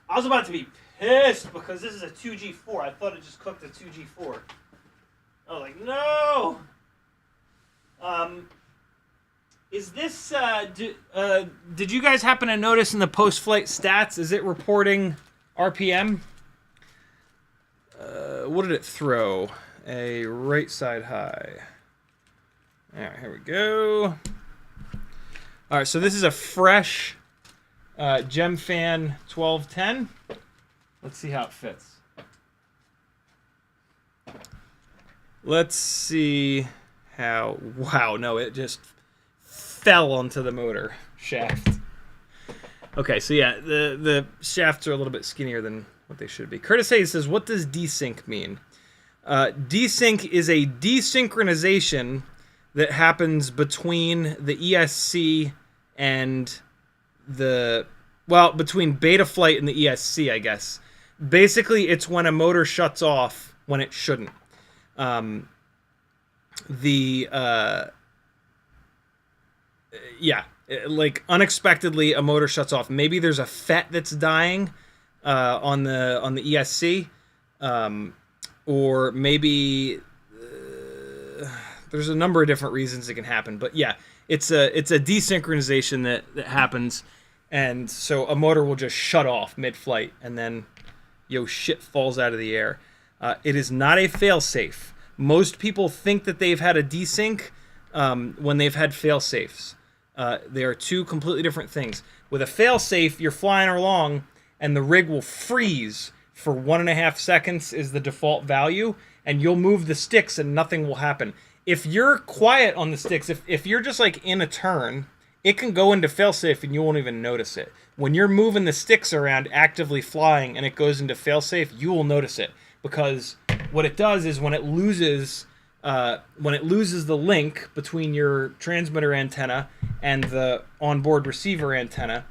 I was about to be pissed because this is a 2G4. I thought it just cooked a 2G4. I was like, no! Is this, did you guys happen to notice in the post-flight stats, is it reporting RPM? What did it throw? A right side high. Alright, here we go. Alright, so this is a fresh GemFan 1210. Let's see how it fits. Let's see how... Wow, no, it just fell onto the motor shaft. Okay, so yeah, the shafts are a little bit skinnier than what they should be. Curtis Hayes says, what does desync mean? Desync is a desynchronization that happens between the ESC and the... Well, between Betaflight and the ESC, I guess. Basically, it's when a motor shuts off when it shouldn't. Yeah, like unexpectedly a motor shuts off. Maybe there's a FET that's dying on the ESC, or maybe there's a number of different reasons it can happen. But yeah, it's a desynchronization that happens, and so a motor will just shut off mid-flight, and then shit falls out of the air. It is not a fail-safe. Most people think that they've had a desync when they've had fail-safes. They are two completely different things. With a fail-safe, you're flying along, and the rig will freeze for 1.5 seconds is the default value, and you'll move the sticks and nothing will happen. If you're quiet on the sticks, if you're just like in a turn, it can go into fail-safe and you won't even notice it. When you're moving the sticks around, actively flying, and it goes into fail-safe, you will notice it. Because what it does is when it loses the link between your transmitter antenna and the onboard receiver antenna,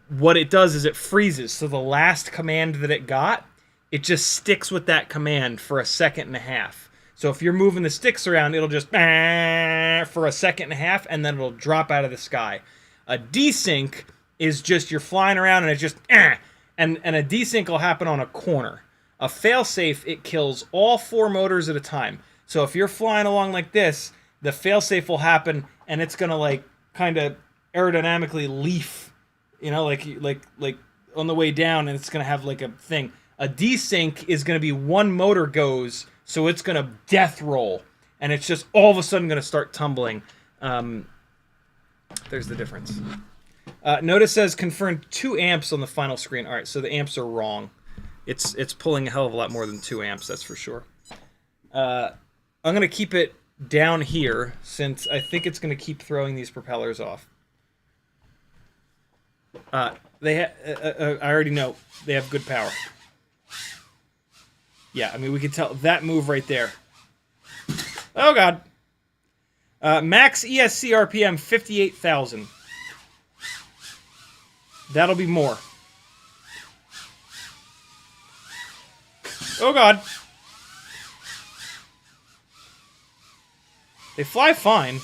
what it does is it freezes. So the last command that it got, it just sticks with that command for 1.5 seconds. So if you're moving the sticks around, it'll just for 1.5 seconds, and then it'll drop out of the sky. A desync is just you're flying around and it's just and a desync will happen on a corner. A failsafe, it kills all 4 motors at a time. So if you're flying along like this, the failsafe will happen, and it's gonna like kind of aerodynamically leaf, like on the way down, and it's gonna have like a thing. A desync is gonna be one motor goes, so it's gonna death roll, and it's just all of a sudden gonna start tumbling. There's the difference. Notice says confirmed 2 amps on the final screen. All right, so the amps are wrong. It's pulling a hell of a lot more than 2 amps, that's for sure. I'm going to keep it down here, since I think it's going to keep throwing these propellers off. I already know they have good power. Yeah, I mean, we can tell that move right there. Oh, God. Max ESC RPM, 58,000. That'll be more. Oh, God. They fly fine.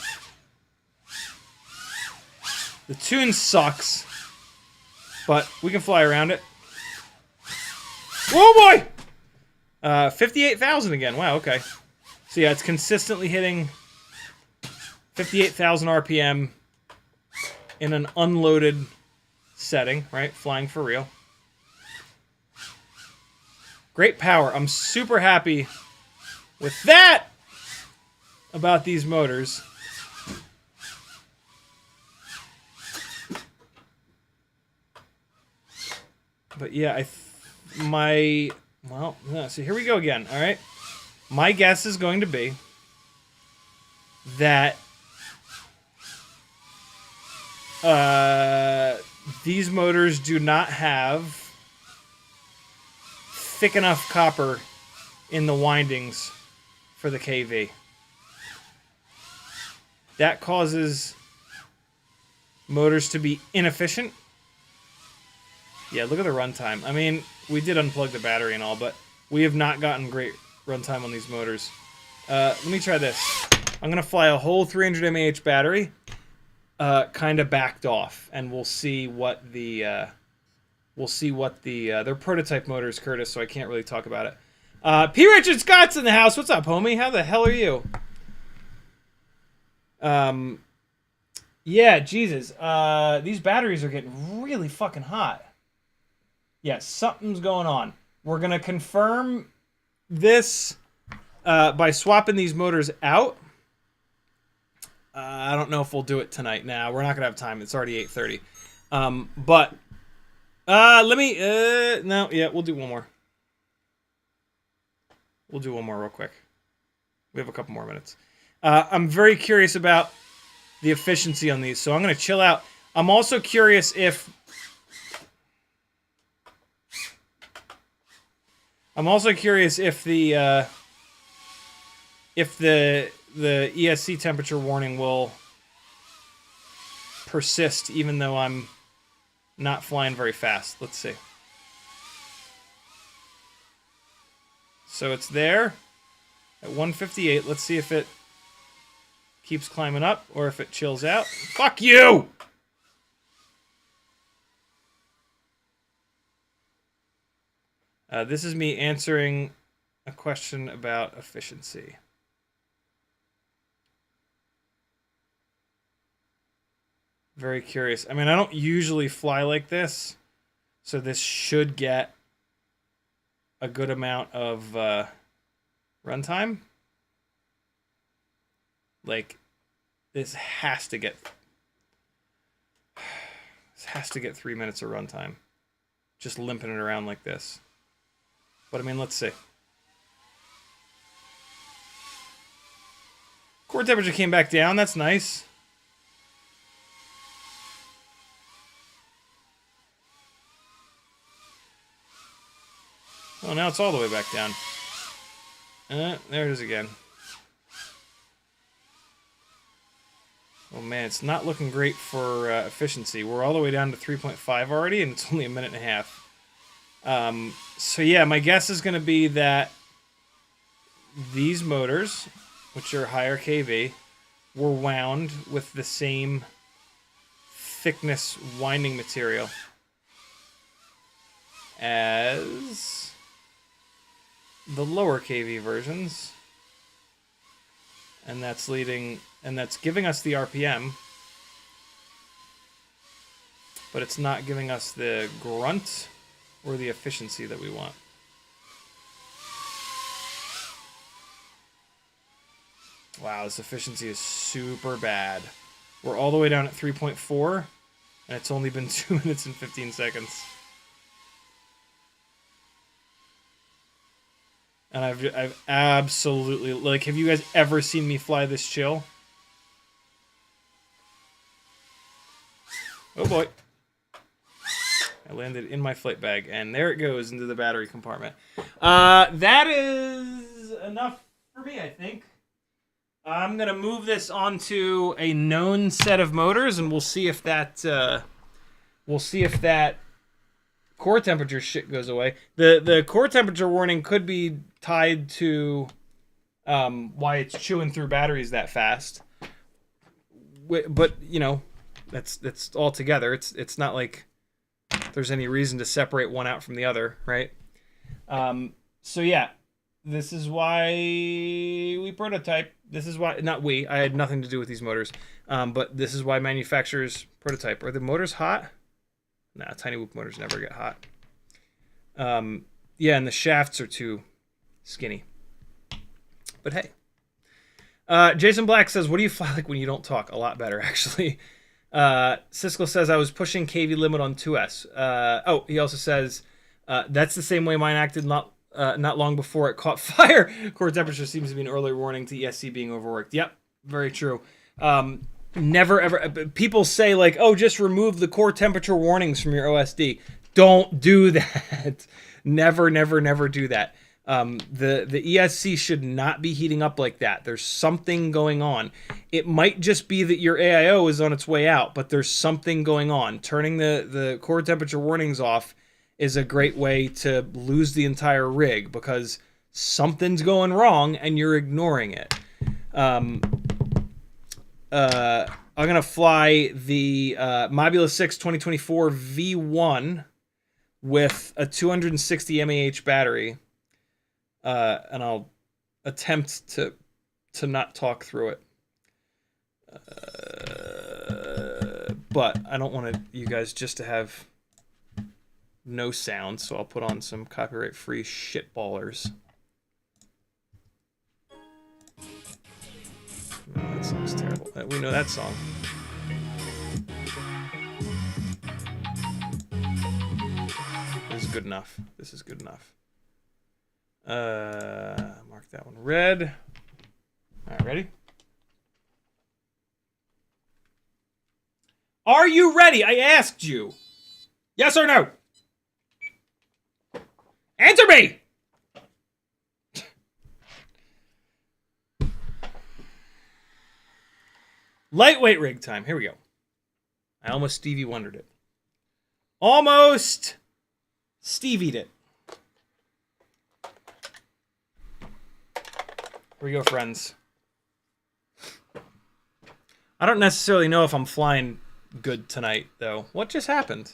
The tune sucks, but we can fly around it. Oh, boy! 58,000 again. Wow, okay. So, yeah, it's consistently hitting 58,000 RPM in an unloaded setting, right? Flying for real. Great power. I'm super happy with that about these motors. But yeah, so here we go again, all right? My guess is going to be that these motors do not have thick enough copper in the windings for the KV. That causes motors to be inefficient. Yeah, look at the runtime. I mean, we did unplug the battery and all, but we have not gotten great runtime on these motors. Let me try this. I'm gonna fly a whole 300 mAh battery, kind of backed off, and we'll see what the they're prototype motors, Curtis, so I can't really talk about it. P. Richard Scott's in the house. What's up, homie? How the hell are you? Yeah, Jesus. These batteries are getting really fucking hot. Yeah, something's going on. We're gonna confirm this by swapping these motors out. I don't know if we'll do it tonight. Nah, we're not gonna have time. It's already 8:30. But let me. No, yeah, we'll do one more. We'll do one more real quick. We have a couple more minutes. I'm very curious about the efficiency on these, so I'm gonna chill out. I'm also curious if. The ESC temperature warning will persist even though I'm not flying very fast. Let's see. So it's there at 158. Let's see if it keeps climbing up or if it chills out. Fuck you! This is me answering a question about efficiency. Very curious. I mean, I don't usually fly like this, so this should get a good amount of runtime. Like, this has to get 3 minutes of runtime. Just limping it around like this. But I mean, let's see. Core temperature came back down. That's nice. Oh, now it's all the way back down. There it is again. Oh man, it's not looking great for efficiency. We're all the way down to 3.5 already, and it's only a minute and a half. So yeah, my guess is going to be that these motors, which are higher kV, were wound with the same thickness winding material as the lower kV versions, and that's giving us the RPM, but it's not giving us the grunt or the efficiency that we want. Wow, this efficiency is super bad. We're all the way down at 3.4, and it's only been 2 minutes and 15 seconds. And I've absolutely, like, have you guys ever seen me fly this chill? Oh boy. I landed in my flight bag, and there it goes into the battery compartment. That is enough for me, I think. I'm going to move this onto a known set of motors, and we'll see if that core temperature shit goes away. The core temperature warning could be tied to why it's chewing through batteries that fast. But you know, that's all together. It's not like there's any reason to separate one out from the other, right? So yeah, this is why we prototype. This is why, not we. I had nothing to do with these motors. But this is why manufacturers prototype. Are the motors hot? Nah, tiny whoop motors never get hot. Yeah, and the shafts are too skinny. But hey. Jason Black says, what do you fly like when you don't talk? A lot better, actually. Siskel says, I was pushing KV limit on 2S. Oh, he also says, that's the same way mine acted not long before it caught fire. Core temperature seems to be an early warning to ESC being overworked. Yep, very true. Never ever. People say like, oh, just remove the core temperature warnings from your OSD. Don't do that. Never, never, never do that. The ESC should not be heating up like that. There's something going on. It might just be that your AIO is on its way out, but there's something going on. Turning the core temperature warnings off is a great way to lose the entire rig, because something's going wrong and you're ignoring it. I'm going to fly the Mobula 6 2024 V1 with a 260 mAh battery. And I'll attempt to not talk through it. But I don't want you guys just to have no sound, so I'll put on some copyright-free shitballers. No, that song's terrible. We know that song. This is good enough. This is good enough. Mark that one red. All right, ready? Are you ready? I asked you. Yes or no? Answer me! Lightweight rig time. Here we go. I almost Stevie Wondered it. Almost Stevied it. Here we go, friends. I don't necessarily know if I'm flying good tonight, though. What just happened?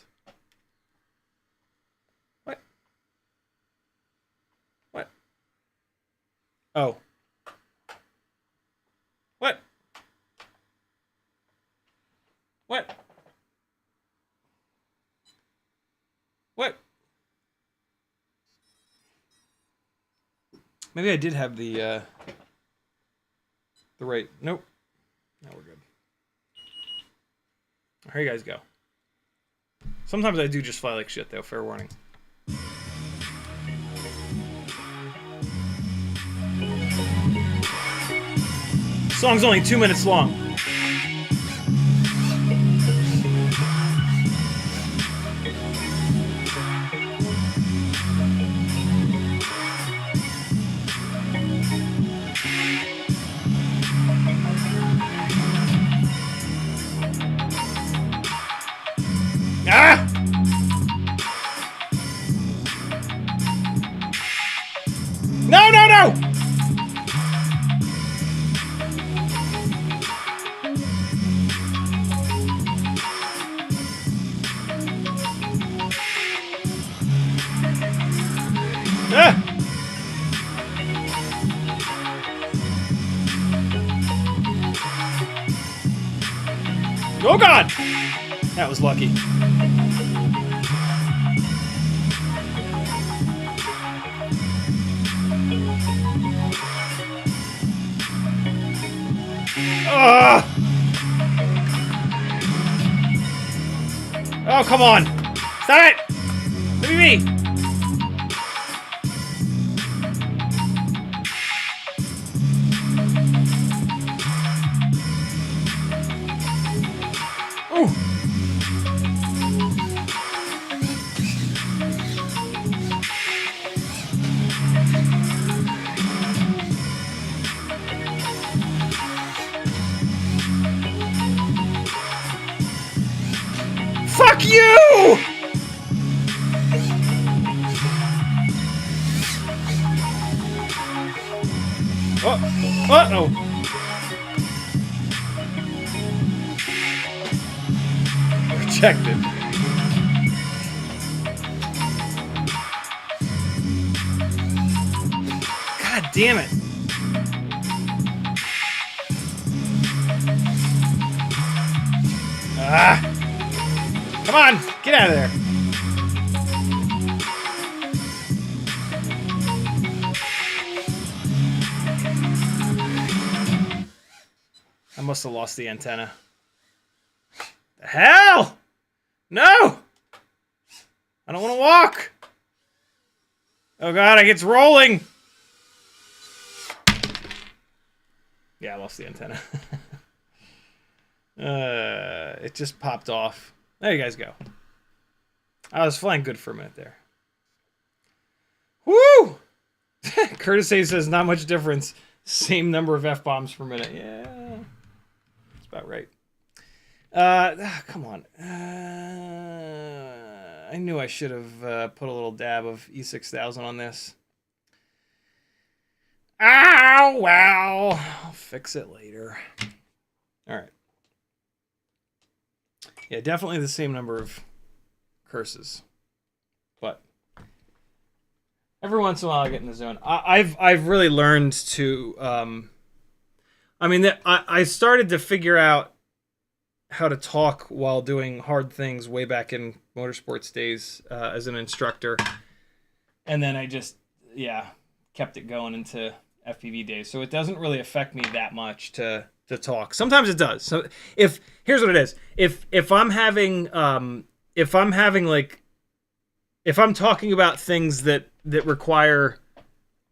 What? What? Oh. What? What? What? Maybe I did have the right... Nope. Now we're good. Here you guys go. Sometimes I do just fly like shit, though. Fair warning. The song's only 2 minutes long. Ah! No, no, no! Ah! Oh, God! That was lucky. Oh, come on. Stop it. Look at me. Ooh. Fuck you! Oh, uh-oh. Rejected. God damn it. Ah! Come on, get out of there. I must have lost the antenna. The hell? No! I don't want to walk. Oh God, it's rolling. Yeah, I lost the antenna. It just popped off. There you guys go. I was flying good for a minute there. Woo! Curtis A says not much difference. Same number of F-bombs per minute. Yeah, that's about right. Come on. I knew I should have put a little dab of E6000 on this. Oh, well. I'll fix it later. All right. Yeah, definitely the same number of curses. But every once in a while I get in the zone. I've really learned to... I mean, I started to figure out how to talk while doing hard things way back in motorsports days as an instructor. And then I just, kept it going into FPV days. So it doesn't really affect me that much to talk. Sometimes it does. So here's what it is. If I'm having if I'm talking about things that require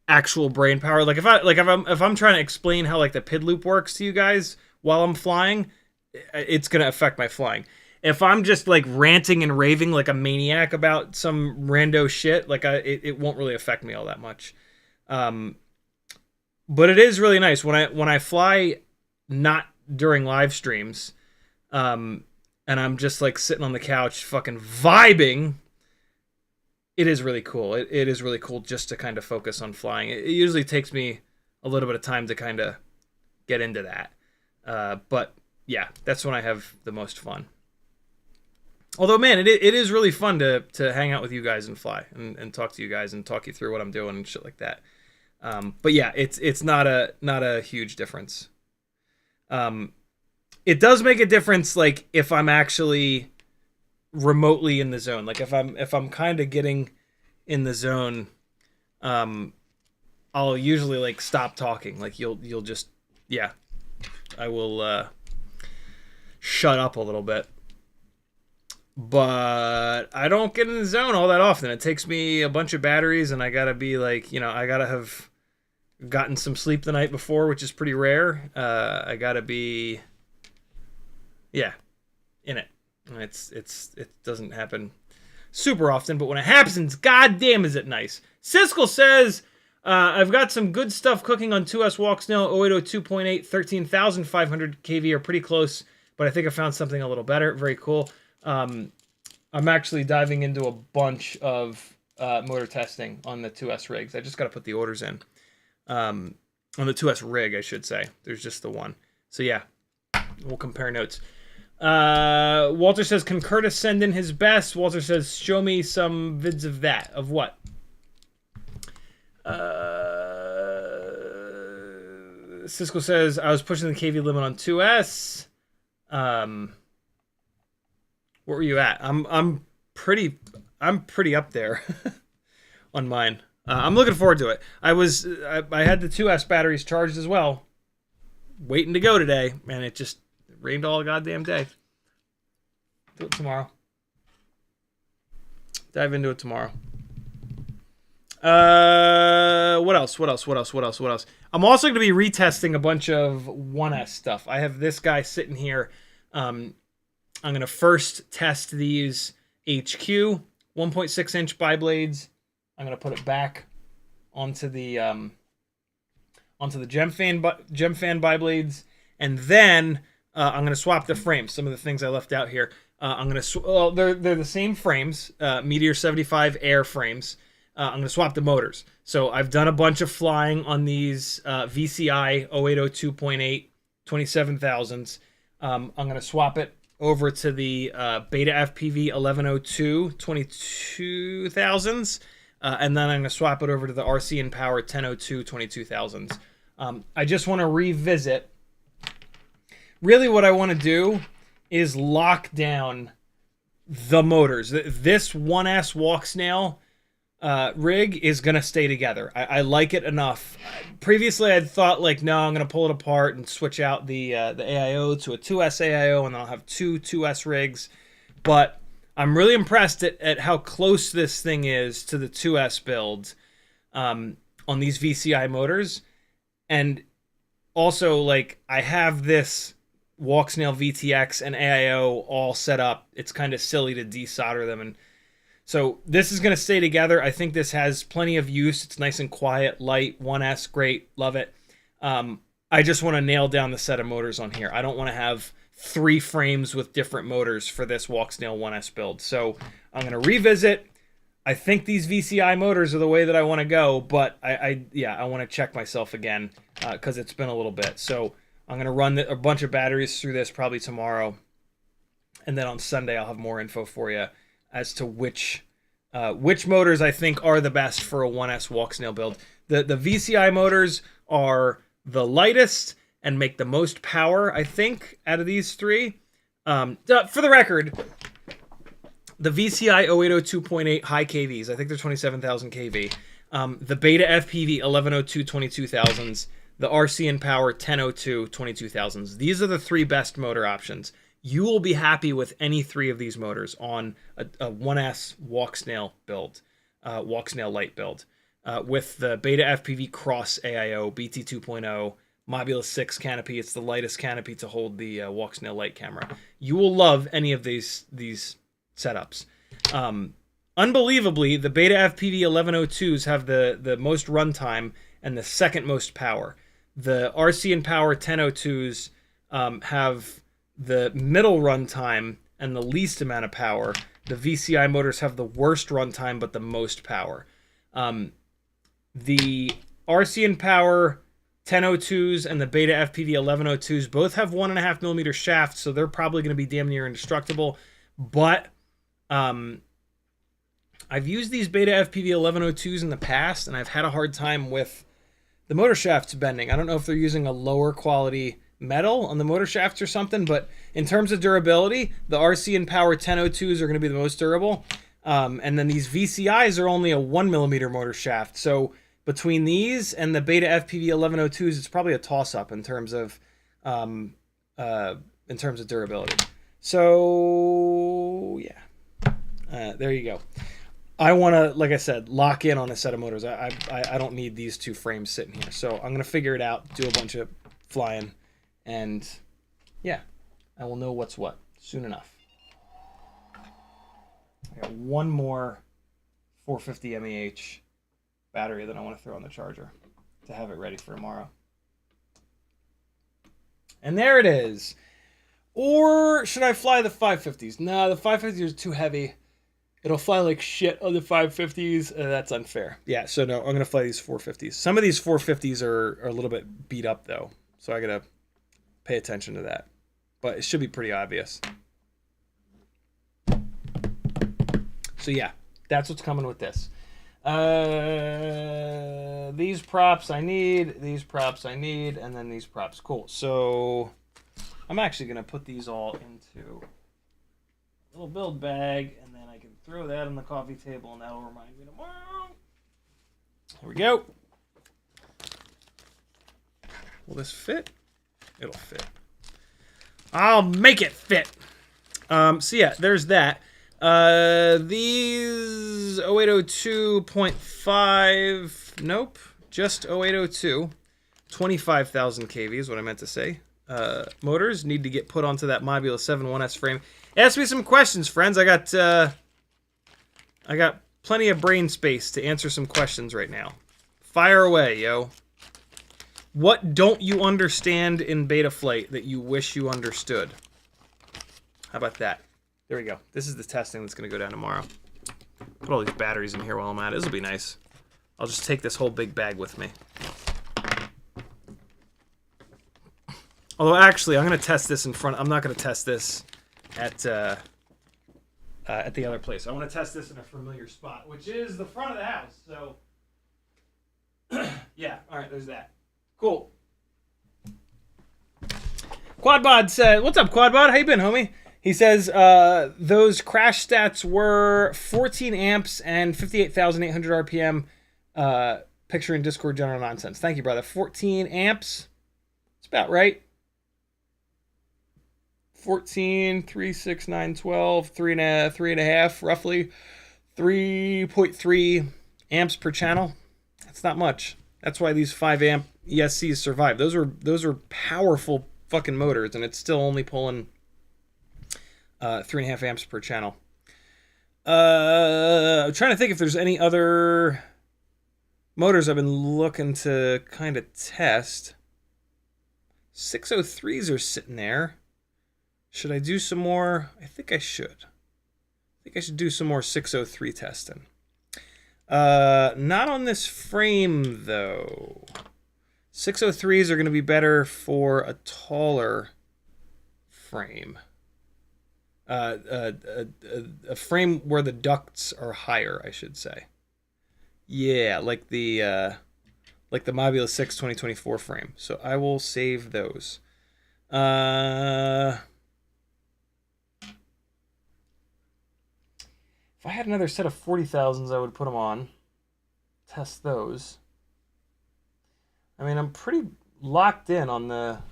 actual brain power, like if I'm trying to explain how like the PID loop works to you guys while I'm flying, it's going to affect my flying. If I'm just like ranting and raving like a maniac about some rando shit, like it won't really affect me all that much. But it is really nice when I fly not during live streams, and I'm just like sitting on the couch fucking vibing. It is really cool. It is really cool just to kind of focus on flying. It usually takes me a little bit of time to kind of get into that. But yeah, that's when I have the most fun. Although, man, it is really fun to hang out with you guys and fly and talk to you guys and talk you through what I'm doing and shit like that. But yeah, it's not a huge difference. It does make a difference, like if I'm actually remotely in the zone. Like if I'm kind of getting in the zone, I'll usually like stop talking. Like you'll just I will shut up a little bit. But I don't get in the zone all that often. It takes me a bunch of batteries, and I gotta be like, I gotta have gotten some sleep the night before, which is pretty rare. I gotta be, in it. And it doesn't happen super often, but when it happens, goddamn, is it nice. Siskel says, I've got some good stuff cooking on 2S walks now. 0802.8, 13,500 kV are pretty close, but I think I found something a little better. Very cool. I'm actually diving into a bunch of motor testing on the 2S rigs. I just got to put the orders in. On the 2S rig, I should say. There's just the one. So yeah, we'll compare notes. Walter says, can Curtis send in his best? Walter says, show me some vids of that. Of what? Cisco says, I was pushing the KV limit on 2S. What were you at? I'm pretty up there on mine. I'm looking forward to it. I had the 2S batteries charged as well, waiting to go today, and it just rained all goddamn day. Do it tomorrow. Dive into it tomorrow. What else? I'm also going to be retesting a bunch of 1S stuff. I have this guy sitting here. I'm going to first test these HQ 1.6-inch bi-blades. I'm going to put it back onto the gem fan bi-blades, and then I'm going to swap the frames. Some of the things I left out here. I'm going to they're the same frames, Meteor 75 Air frames. I'm going to swap the motors. So I've done a bunch of flying on these VCI 0802.8 27,000s. I'm going to swap it over to the Beta FPV 1102 22,000s. And then I'm going to swap it over to the RC and Power 1002 22,000s. I just want to revisit. Really what I want to do is lock down the motors. This 1S walk snail rig is going to stay together. I like it enough. Previously, I'd thought, like, no, I'm going to pull it apart and switch out the AIO to a 2S AIO, and then I'll have two 2S rigs. But I'm really impressed at how close this thing is to the 2S build on these VCI motors. And also, like, I have this Walksnail VTX and AIO all set up. It's kind of silly to desolder them. And So this is going to stay together. I think this has plenty of use. It's nice and quiet, light, 1S, great, love it. I just want to nail down the set of motors on here. I don't want to have 3 frames with different motors for this Walksnail 1S build. So I'm going to revisit. I think these VCI motors are the way that I want to go, but I want to check myself again because it's been a little bit. So I'm going to run a bunch of batteries through this probably tomorrow. And then on Sunday, I'll have more info for you as to which motors I think are the best for a 1S Walksnail build. The VCI motors are the lightest and make the most power, I think, out of these 3. For the record, the VCI 0802.8 high KVs, I think they're 27,000 kV. The Beta FPV 1102 22,000s, the RCN Power 1002 22,000s. These are the 3 best motor options. You will be happy with any 3 of these motors on a 1S Walksnail build, Walksnail light build, with the Beta FPV Cross AIO BT 2.0 Mobula 6 canopy. It's the lightest canopy to hold the Walksnail light camera. You will love any of these setups. Unbelievably, the Beta FPV 1102s have the most runtime and the second most power. The RCN Power 1002s have the middle runtime and the least amount of power. The VCI motors have the worst runtime but the most power. The RCN Power 1002s and the Beta FPV 1102s both have 1.5mm shafts, so they're probably going to be damn near indestructible. But I've used these Beta FPV 1102s in the past, and I've had a hard time with the motor shafts bending. I don't know if they're using a lower quality metal on the motor shafts or something, but in terms of durability, the RCN Power 1002s are going to be the most durable. And then these VCIs are only a 1mm motor shaft. So between these and the Beta FPV 1102s, it's probably a toss-up in terms of durability. So yeah, there you go. I want to, like I said, lock in on a set of motors. I don't need these 2 frames sitting here. So I'm going to figure it out, do a bunch of flying, and yeah, I will know what's what soon enough. I got one more 450 mAh battery that I want to throw on the charger to have it ready for tomorrow. And there it is. Or should I fly the 550s? No, the 550s are too heavy. It'll fly like shit on the 550s. That's unfair. Yeah, so no, I'm going to fly these 450s. Some of these 450s are a little bit beat up, though. So I got to pay attention to that. But it should be pretty obvious. So yeah, that's what's coming with this. These props I need, these props I need, and then these props. Cool. So I'm actually going to put these all into a little build bag, and then I can throw that on the coffee table, and that'll remind me tomorrow. Here we go. Will this fit? It'll fit. I'll make it fit. So yeah, there's that. These 0802.5, nope, just 0802, 25,000 kV is what I meant to say. Motors need to get put onto that Mobula 7 1S frame. Ask me some questions, friends. I got plenty of brain space to answer some questions right now. Fire away, yo. What don't you understand in Betalflight that you wish you understood? How about that? There we go. This is the testing that's going to go down tomorrow. Put all these batteries in here while I'm at it. This will be nice. I'll just take this whole big bag with me. Although, actually, I'm going to test this in front. I'm not going to test this at the other place. I want to test this in a familiar spot, which is the front of the house. So, yeah. All right, there's that. Cool. Quadbod said, "What's up, Quadbod? How you been, homie?" He says, those crash stats were 14 amps and 58,800 RPM. Picture in Discord general nonsense. Thank you, brother. 14 amps. It's about right. 14, 3, 6, 9, 12, 3.5, roughly. 3.3 amps per channel. That's not much. That's why these 5 amp ESCs survive. Those are powerful fucking motors, and it's still only pulling 3.5 amps per channel. I'm trying to think if there's any other motors I've been looking to kind of test. 603s are sitting there. Should I do some more? I think I should. I think I should do some more 603 testing. Not on this frame, though. 603s are going to be better for a taller frame. A frame where the ducts are higher, I should say. Yeah, like the Mobula 6 2024 frame. So I will save those. If I had another set of 40,000s, I would put them on. Test those. I mean, I'm pretty locked in on the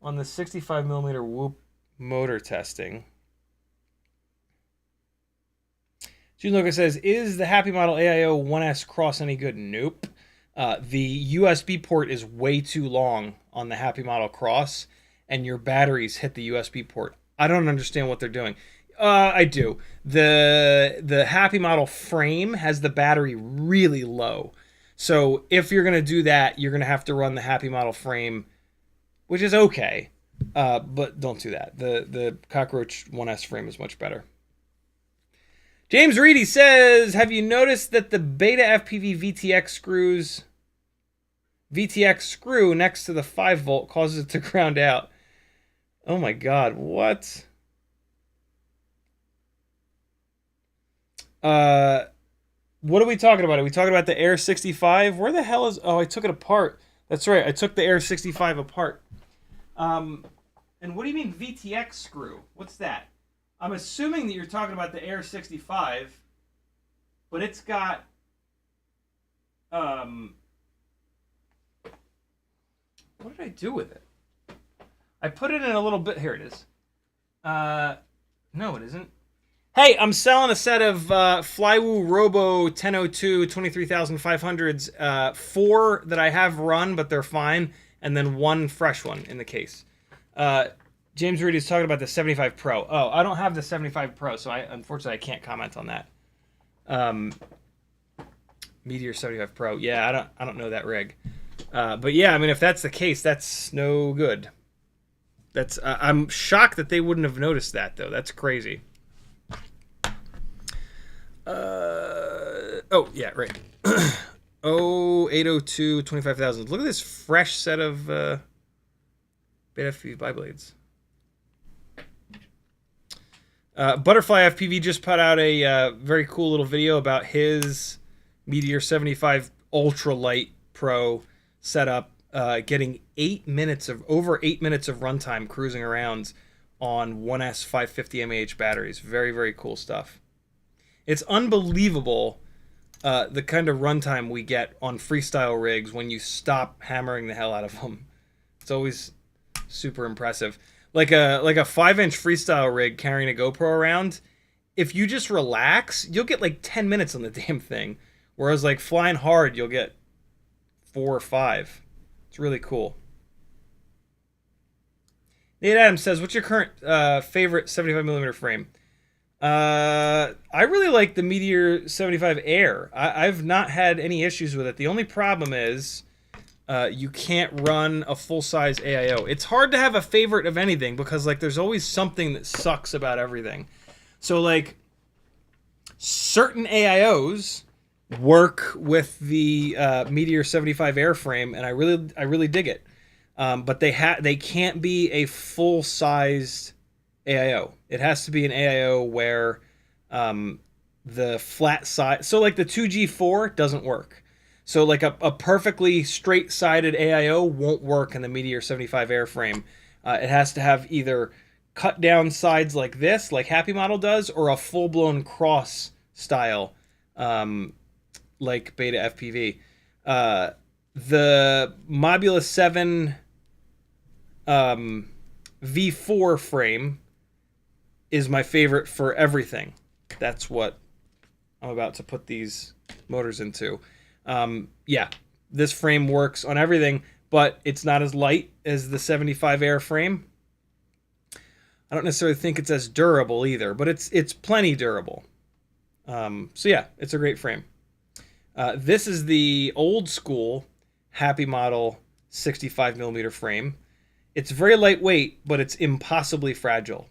65mm Whoop motor testing. June Lucas says, is the happymodel AIO 1S cross any good? Nope. The USB port is way too long on the happymodel cross, and your batteries hit the USB port. I don't understand what they're doing. I do. The happymodel frame has the battery really low. So if you're going to do that, you're going to have to run the happymodel frame, which is okay. But don't do that. The Cockroach 1S frame is much better. James Reedy says, have you noticed that the Beta-FPV VTX screw next to the 5V causes it to ground out? Oh my god, what? What are we talking about? Are we talking about the Air 65? Where the hell is... Oh, I took it apart. That's right, I took the Air 65 apart. And what do you mean VTX screw? What's that? I'm assuming that you're talking about the Air 65, but it's got... What did I do with it? I put it in a little bit... Here it is. No, it isn't. Hey, I'm selling a set of Flywoo Robo 1002 23,500s. 4 that I have run, but they're fine, and then 1 fresh one in the case. James Reed is talking about the 75 Pro. Oh, I don't have the 75 Pro, so unfortunately I can't comment on that. Meteor 75 Pro. Yeah, I don't know that rig. But yeah, I mean, if that's the case, that's no good. That's I'm shocked that they wouldn't have noticed that, though. That's crazy. Oh, yeah, right. 0802 25,000. Look at this fresh set of Betalflight BiBlades. Butterfly FPV just put out a very cool little video about his Meteor 75 Ultralight Pro setup, getting over 8 minutes of runtime cruising around on 1S 550 mAh batteries. Very, very cool stuff. It's unbelievable the kind of runtime we get on freestyle rigs when you stop hammering the hell out of them. It's always super impressive. Like a 5-inch freestyle rig carrying a GoPro around, if you just relax, you'll get like 10 minutes on the damn thing. Whereas like flying hard, you'll get 4 or 5. It's really cool. Nate Adams says, what's your current favorite 75mm frame? I really like the Meteor 75 Air. I've not had any issues with it. The only problem is you can't run a full-size AIO. It's hard to have a favorite of anything because like there's always something that sucks about everything. So like certain AIOs work with the Meteor 75 airframe, and I really dig it. But they can't be a full-sized AIO. It has to be an AIO where the flat side, so like the 2G4 doesn't work. So like a perfectly straight-sided AIO won't work in the Meteor 75 airframe. It has to have either cut down sides like this, like happymodel does, or a full-blown cross style, like Beta-FPV. The Mobula 7 V4 frame is my favorite for everything. That's what I'm about to put these motors into. Yeah, this frame works on everything, but it's not as light as the 75 air frame. I don't necessarily think it's as durable either, but it's plenty durable. So yeah, it's a great frame. This is the old school happymodel 65mm frame. It's very lightweight, but it's impossibly fragile.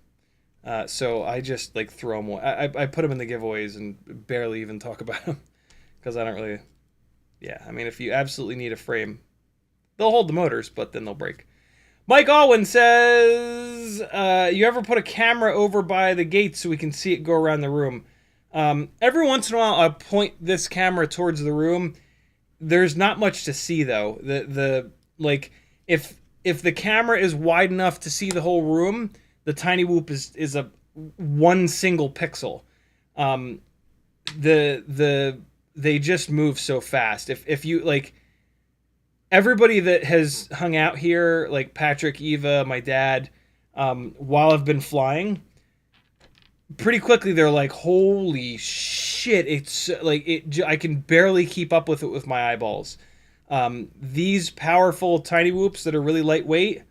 So I just like throw them away. I put them in the giveaways and barely even talk about them because I don't really. Yeah, I mean, if you absolutely need a frame, they'll hold the motors, but then they'll break. Mike Alwyn says, you ever put a camera over by the gate so we can see it go around the room? Every once in a while, I'll point this camera towards the room. There's not much to see though. Like if the camera is wide enough to see the whole room, the tiny whoop is a one single pixel. They just move so fast. If you like, everybody that has hung out here, like Patrick, Eva, my dad, while I've been flying, pretty quickly they're like, holy shit, it's like I can barely keep up with it with my eyeballs. These powerful tiny whoops that are really lightweight,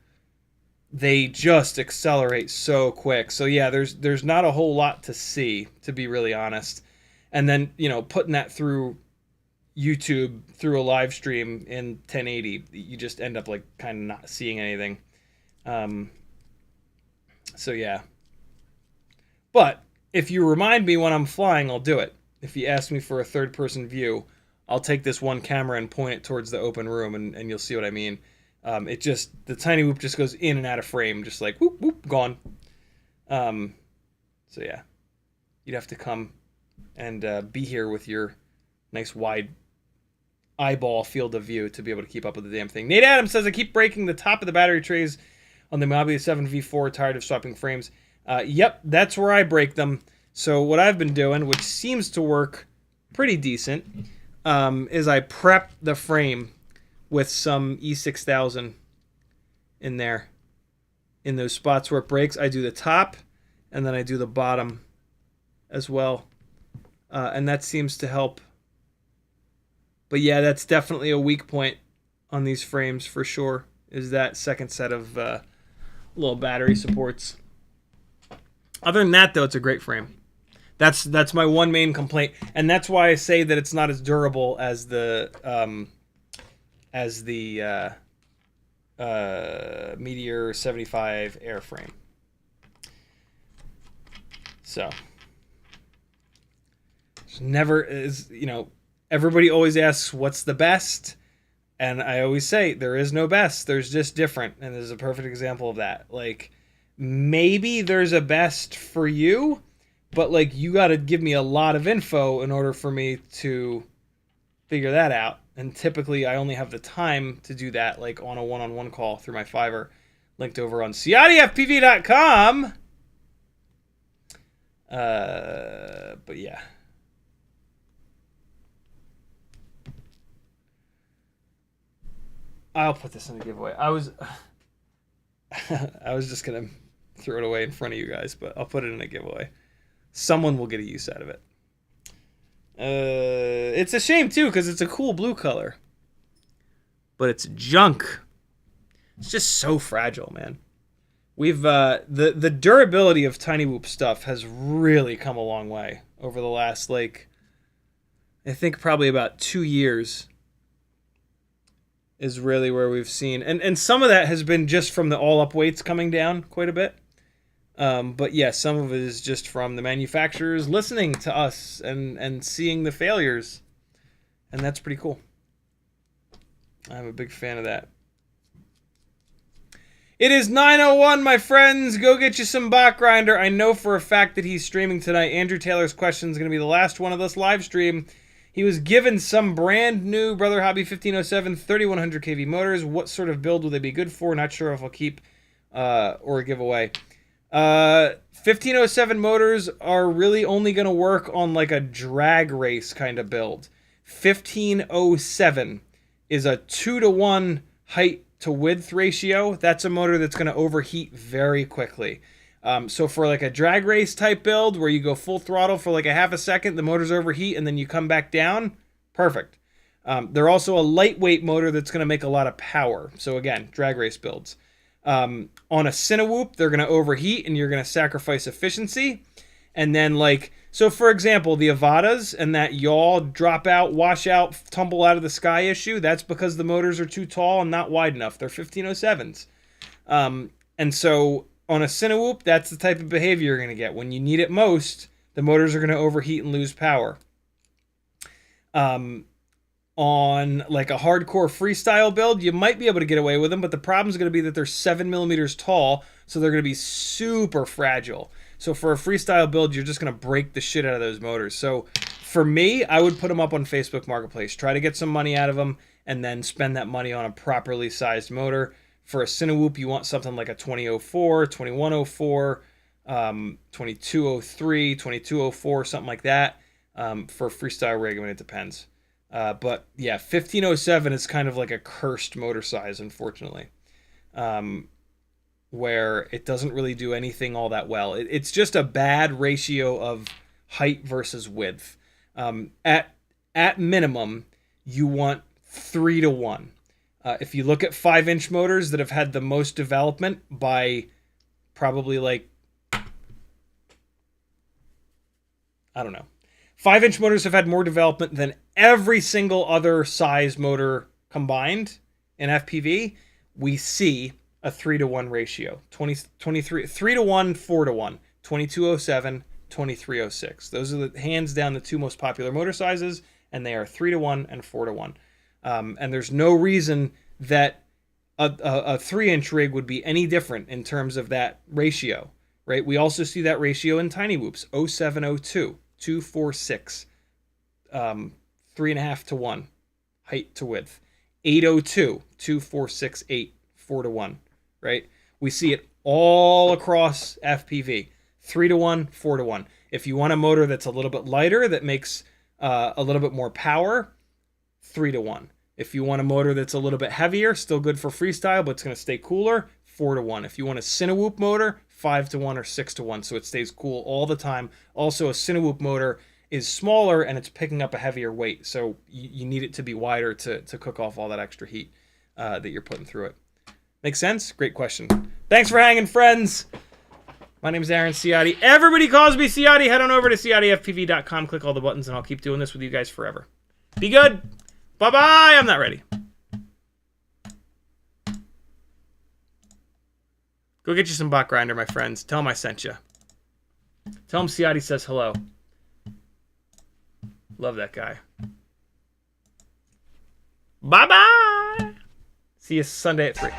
they just accelerate so quick. So yeah, there's not a whole lot to see, to be really honest. And then, you know, putting that through YouTube, through a live stream in 1080, you just end up like kind of not seeing anything. So yeah. But if you remind me when I'm flying, I'll do it. If you ask me for a third-person view, I'll take this one camera and point it towards the open room, and you'll see what I mean. The tiny whoop just goes in and out of frame, just like whoop, whoop, gone. So yeah, you'd have to come and be here with your nice wide eyeball field of view to be able to keep up with the damn thing. Nate Adams says, I keep breaking the top of the battery trays on the Mobile 7 V4, tired of swapping frames. Yep, that's where I break them. So what I've been doing, which seems to work pretty decent, is I prep the frame with some E6000 in there. In those spots where it breaks, I do the top, and then I do the bottom as well. And that seems to help. But yeah, that's definitely a weak point on these frames for sure, is that second set of little battery supports. Other than that, though, it's a great frame. That's my one main complaint, and that's why I say that it's not as durable as the Meteor 75 airframe. So, never is, you know, everybody always asks what's the best, and I always say there is no best. There's just different, and there's a perfect example of that. Like, maybe there's a best for you, but like you got to give me a lot of info in order for me to figure that out. And typically I only have the time to do that, like on a one-on-one call through my Fiverr, linked over on CiottiFPV.com. But yeah. I'll put this in the giveaway. I was just gonna throw it away in front of you guys, but I'll put it in a giveaway. Someone will get a use out of it. It's a shame too, because it's a cool blue color, but it's junk. It's just so fragile, man. We've the durability of Tiny Whoop stuff has really come a long way over the last, like, I think probably about 2 years is really where we've seen, and some of that has been just from the all-up weights coming down quite a bit. But yeah, some of it is just from the manufacturers listening to us and seeing the failures, and that's pretty cool. I'm a big fan of that. It is 9:01, my friends. Go get you some bot grinder. I know for a fact that he's streaming tonight. Andrew Taylor's question is going to be the last one of this live stream. He was given some brand new Brother Hobby 1507 3100 kV motors. What sort of build will they be good for? Not sure if I'll keep or give away. 1507 motors are really only going to work on like a drag race kind of build. 1507 is a 2-to-1 height to width ratio. That's a motor that's going to overheat very quickly. So for like a drag race type build where you go full throttle for like a half a second, the motors overheat and then you come back down, perfect. They're also a lightweight motor that's going to make a lot of power. So again, drag race builds. On a Cinewhoop, they're going to overheat and you're going to sacrifice efficiency. And then, like, so for example, the Avadas and that yaw, drop out, wash out, tumble out of the sky issue, that's because the motors are too tall and not wide enough. They're 1507s. And so on a Cinewhoop, that's the type of behavior you're going to get. When you need it most, the motors are going to overheat and lose power. On like a hardcore freestyle build, you might be able to get away with them, but the problem is going to be that they're 7 millimeters tall, so they're going to be super fragile. So for a freestyle build, you're just going to break the shit out of those motors. So for me, I would put them up on Facebook Marketplace, try to get some money out of them, and then spend that money on a properly sized motor. For a Cinewhoop, you want something like a 2004, 2104, 2203, 2204, something like that. For a freestyle rig, I mean, it depends. But yeah, 1507 is kind of like a cursed motor size, unfortunately, where it doesn't really do anything all that well. It's just a bad ratio of height versus width. At minimum, you want 3-to-1. If you look at 5-inch motors that have had the most development by probably like, I don't know. 5-inch motors have had more development than every single other size motor combined in FPV. We see a 3-to-1 ratio. 23, 3-to-1, 4-to-1, 2207, 2306. Those are the hands down the two most popular motor sizes, and they are 3-to-1 and 4-to-1. And there's no reason that a 3-inch rig would be any different in terms of that ratio, right? We also see that ratio in tiny whoops, 0702. 246, 3.5 to 1, height to width. 802, 2468, 4-to-1, right? We see it all across FPV. 3-to-1, 4-to-1. If you want a motor that's a little bit lighter, that makes a little bit more power, 3-to-1. If you want a motor that's a little bit heavier, still good for freestyle, but it's going to stay cooler, 4-to-1. If you want a Cinewhoop motor, 5-to-1 or 6-to-1, so it stays cool all the time. Also, a Cinewhoop motor is smaller and it's picking up a heavier weight, so you need it to be wider to cook off all that extra heat that you're putting through it. Make sense? Great question. Thanks for hanging, friends. My name is Aaron Ciotti. Everybody calls me Ciotti. Head on over to CiottiFPV.com, click all the buttons, and I'll keep doing this with you guys forever. Be good. Bye-bye. I'm not ready. Go get you some bot grinder, my friends. Tell him I sent you. Tell him Ciotti says hello. Love that guy. Bye-bye. See you Sunday at 3.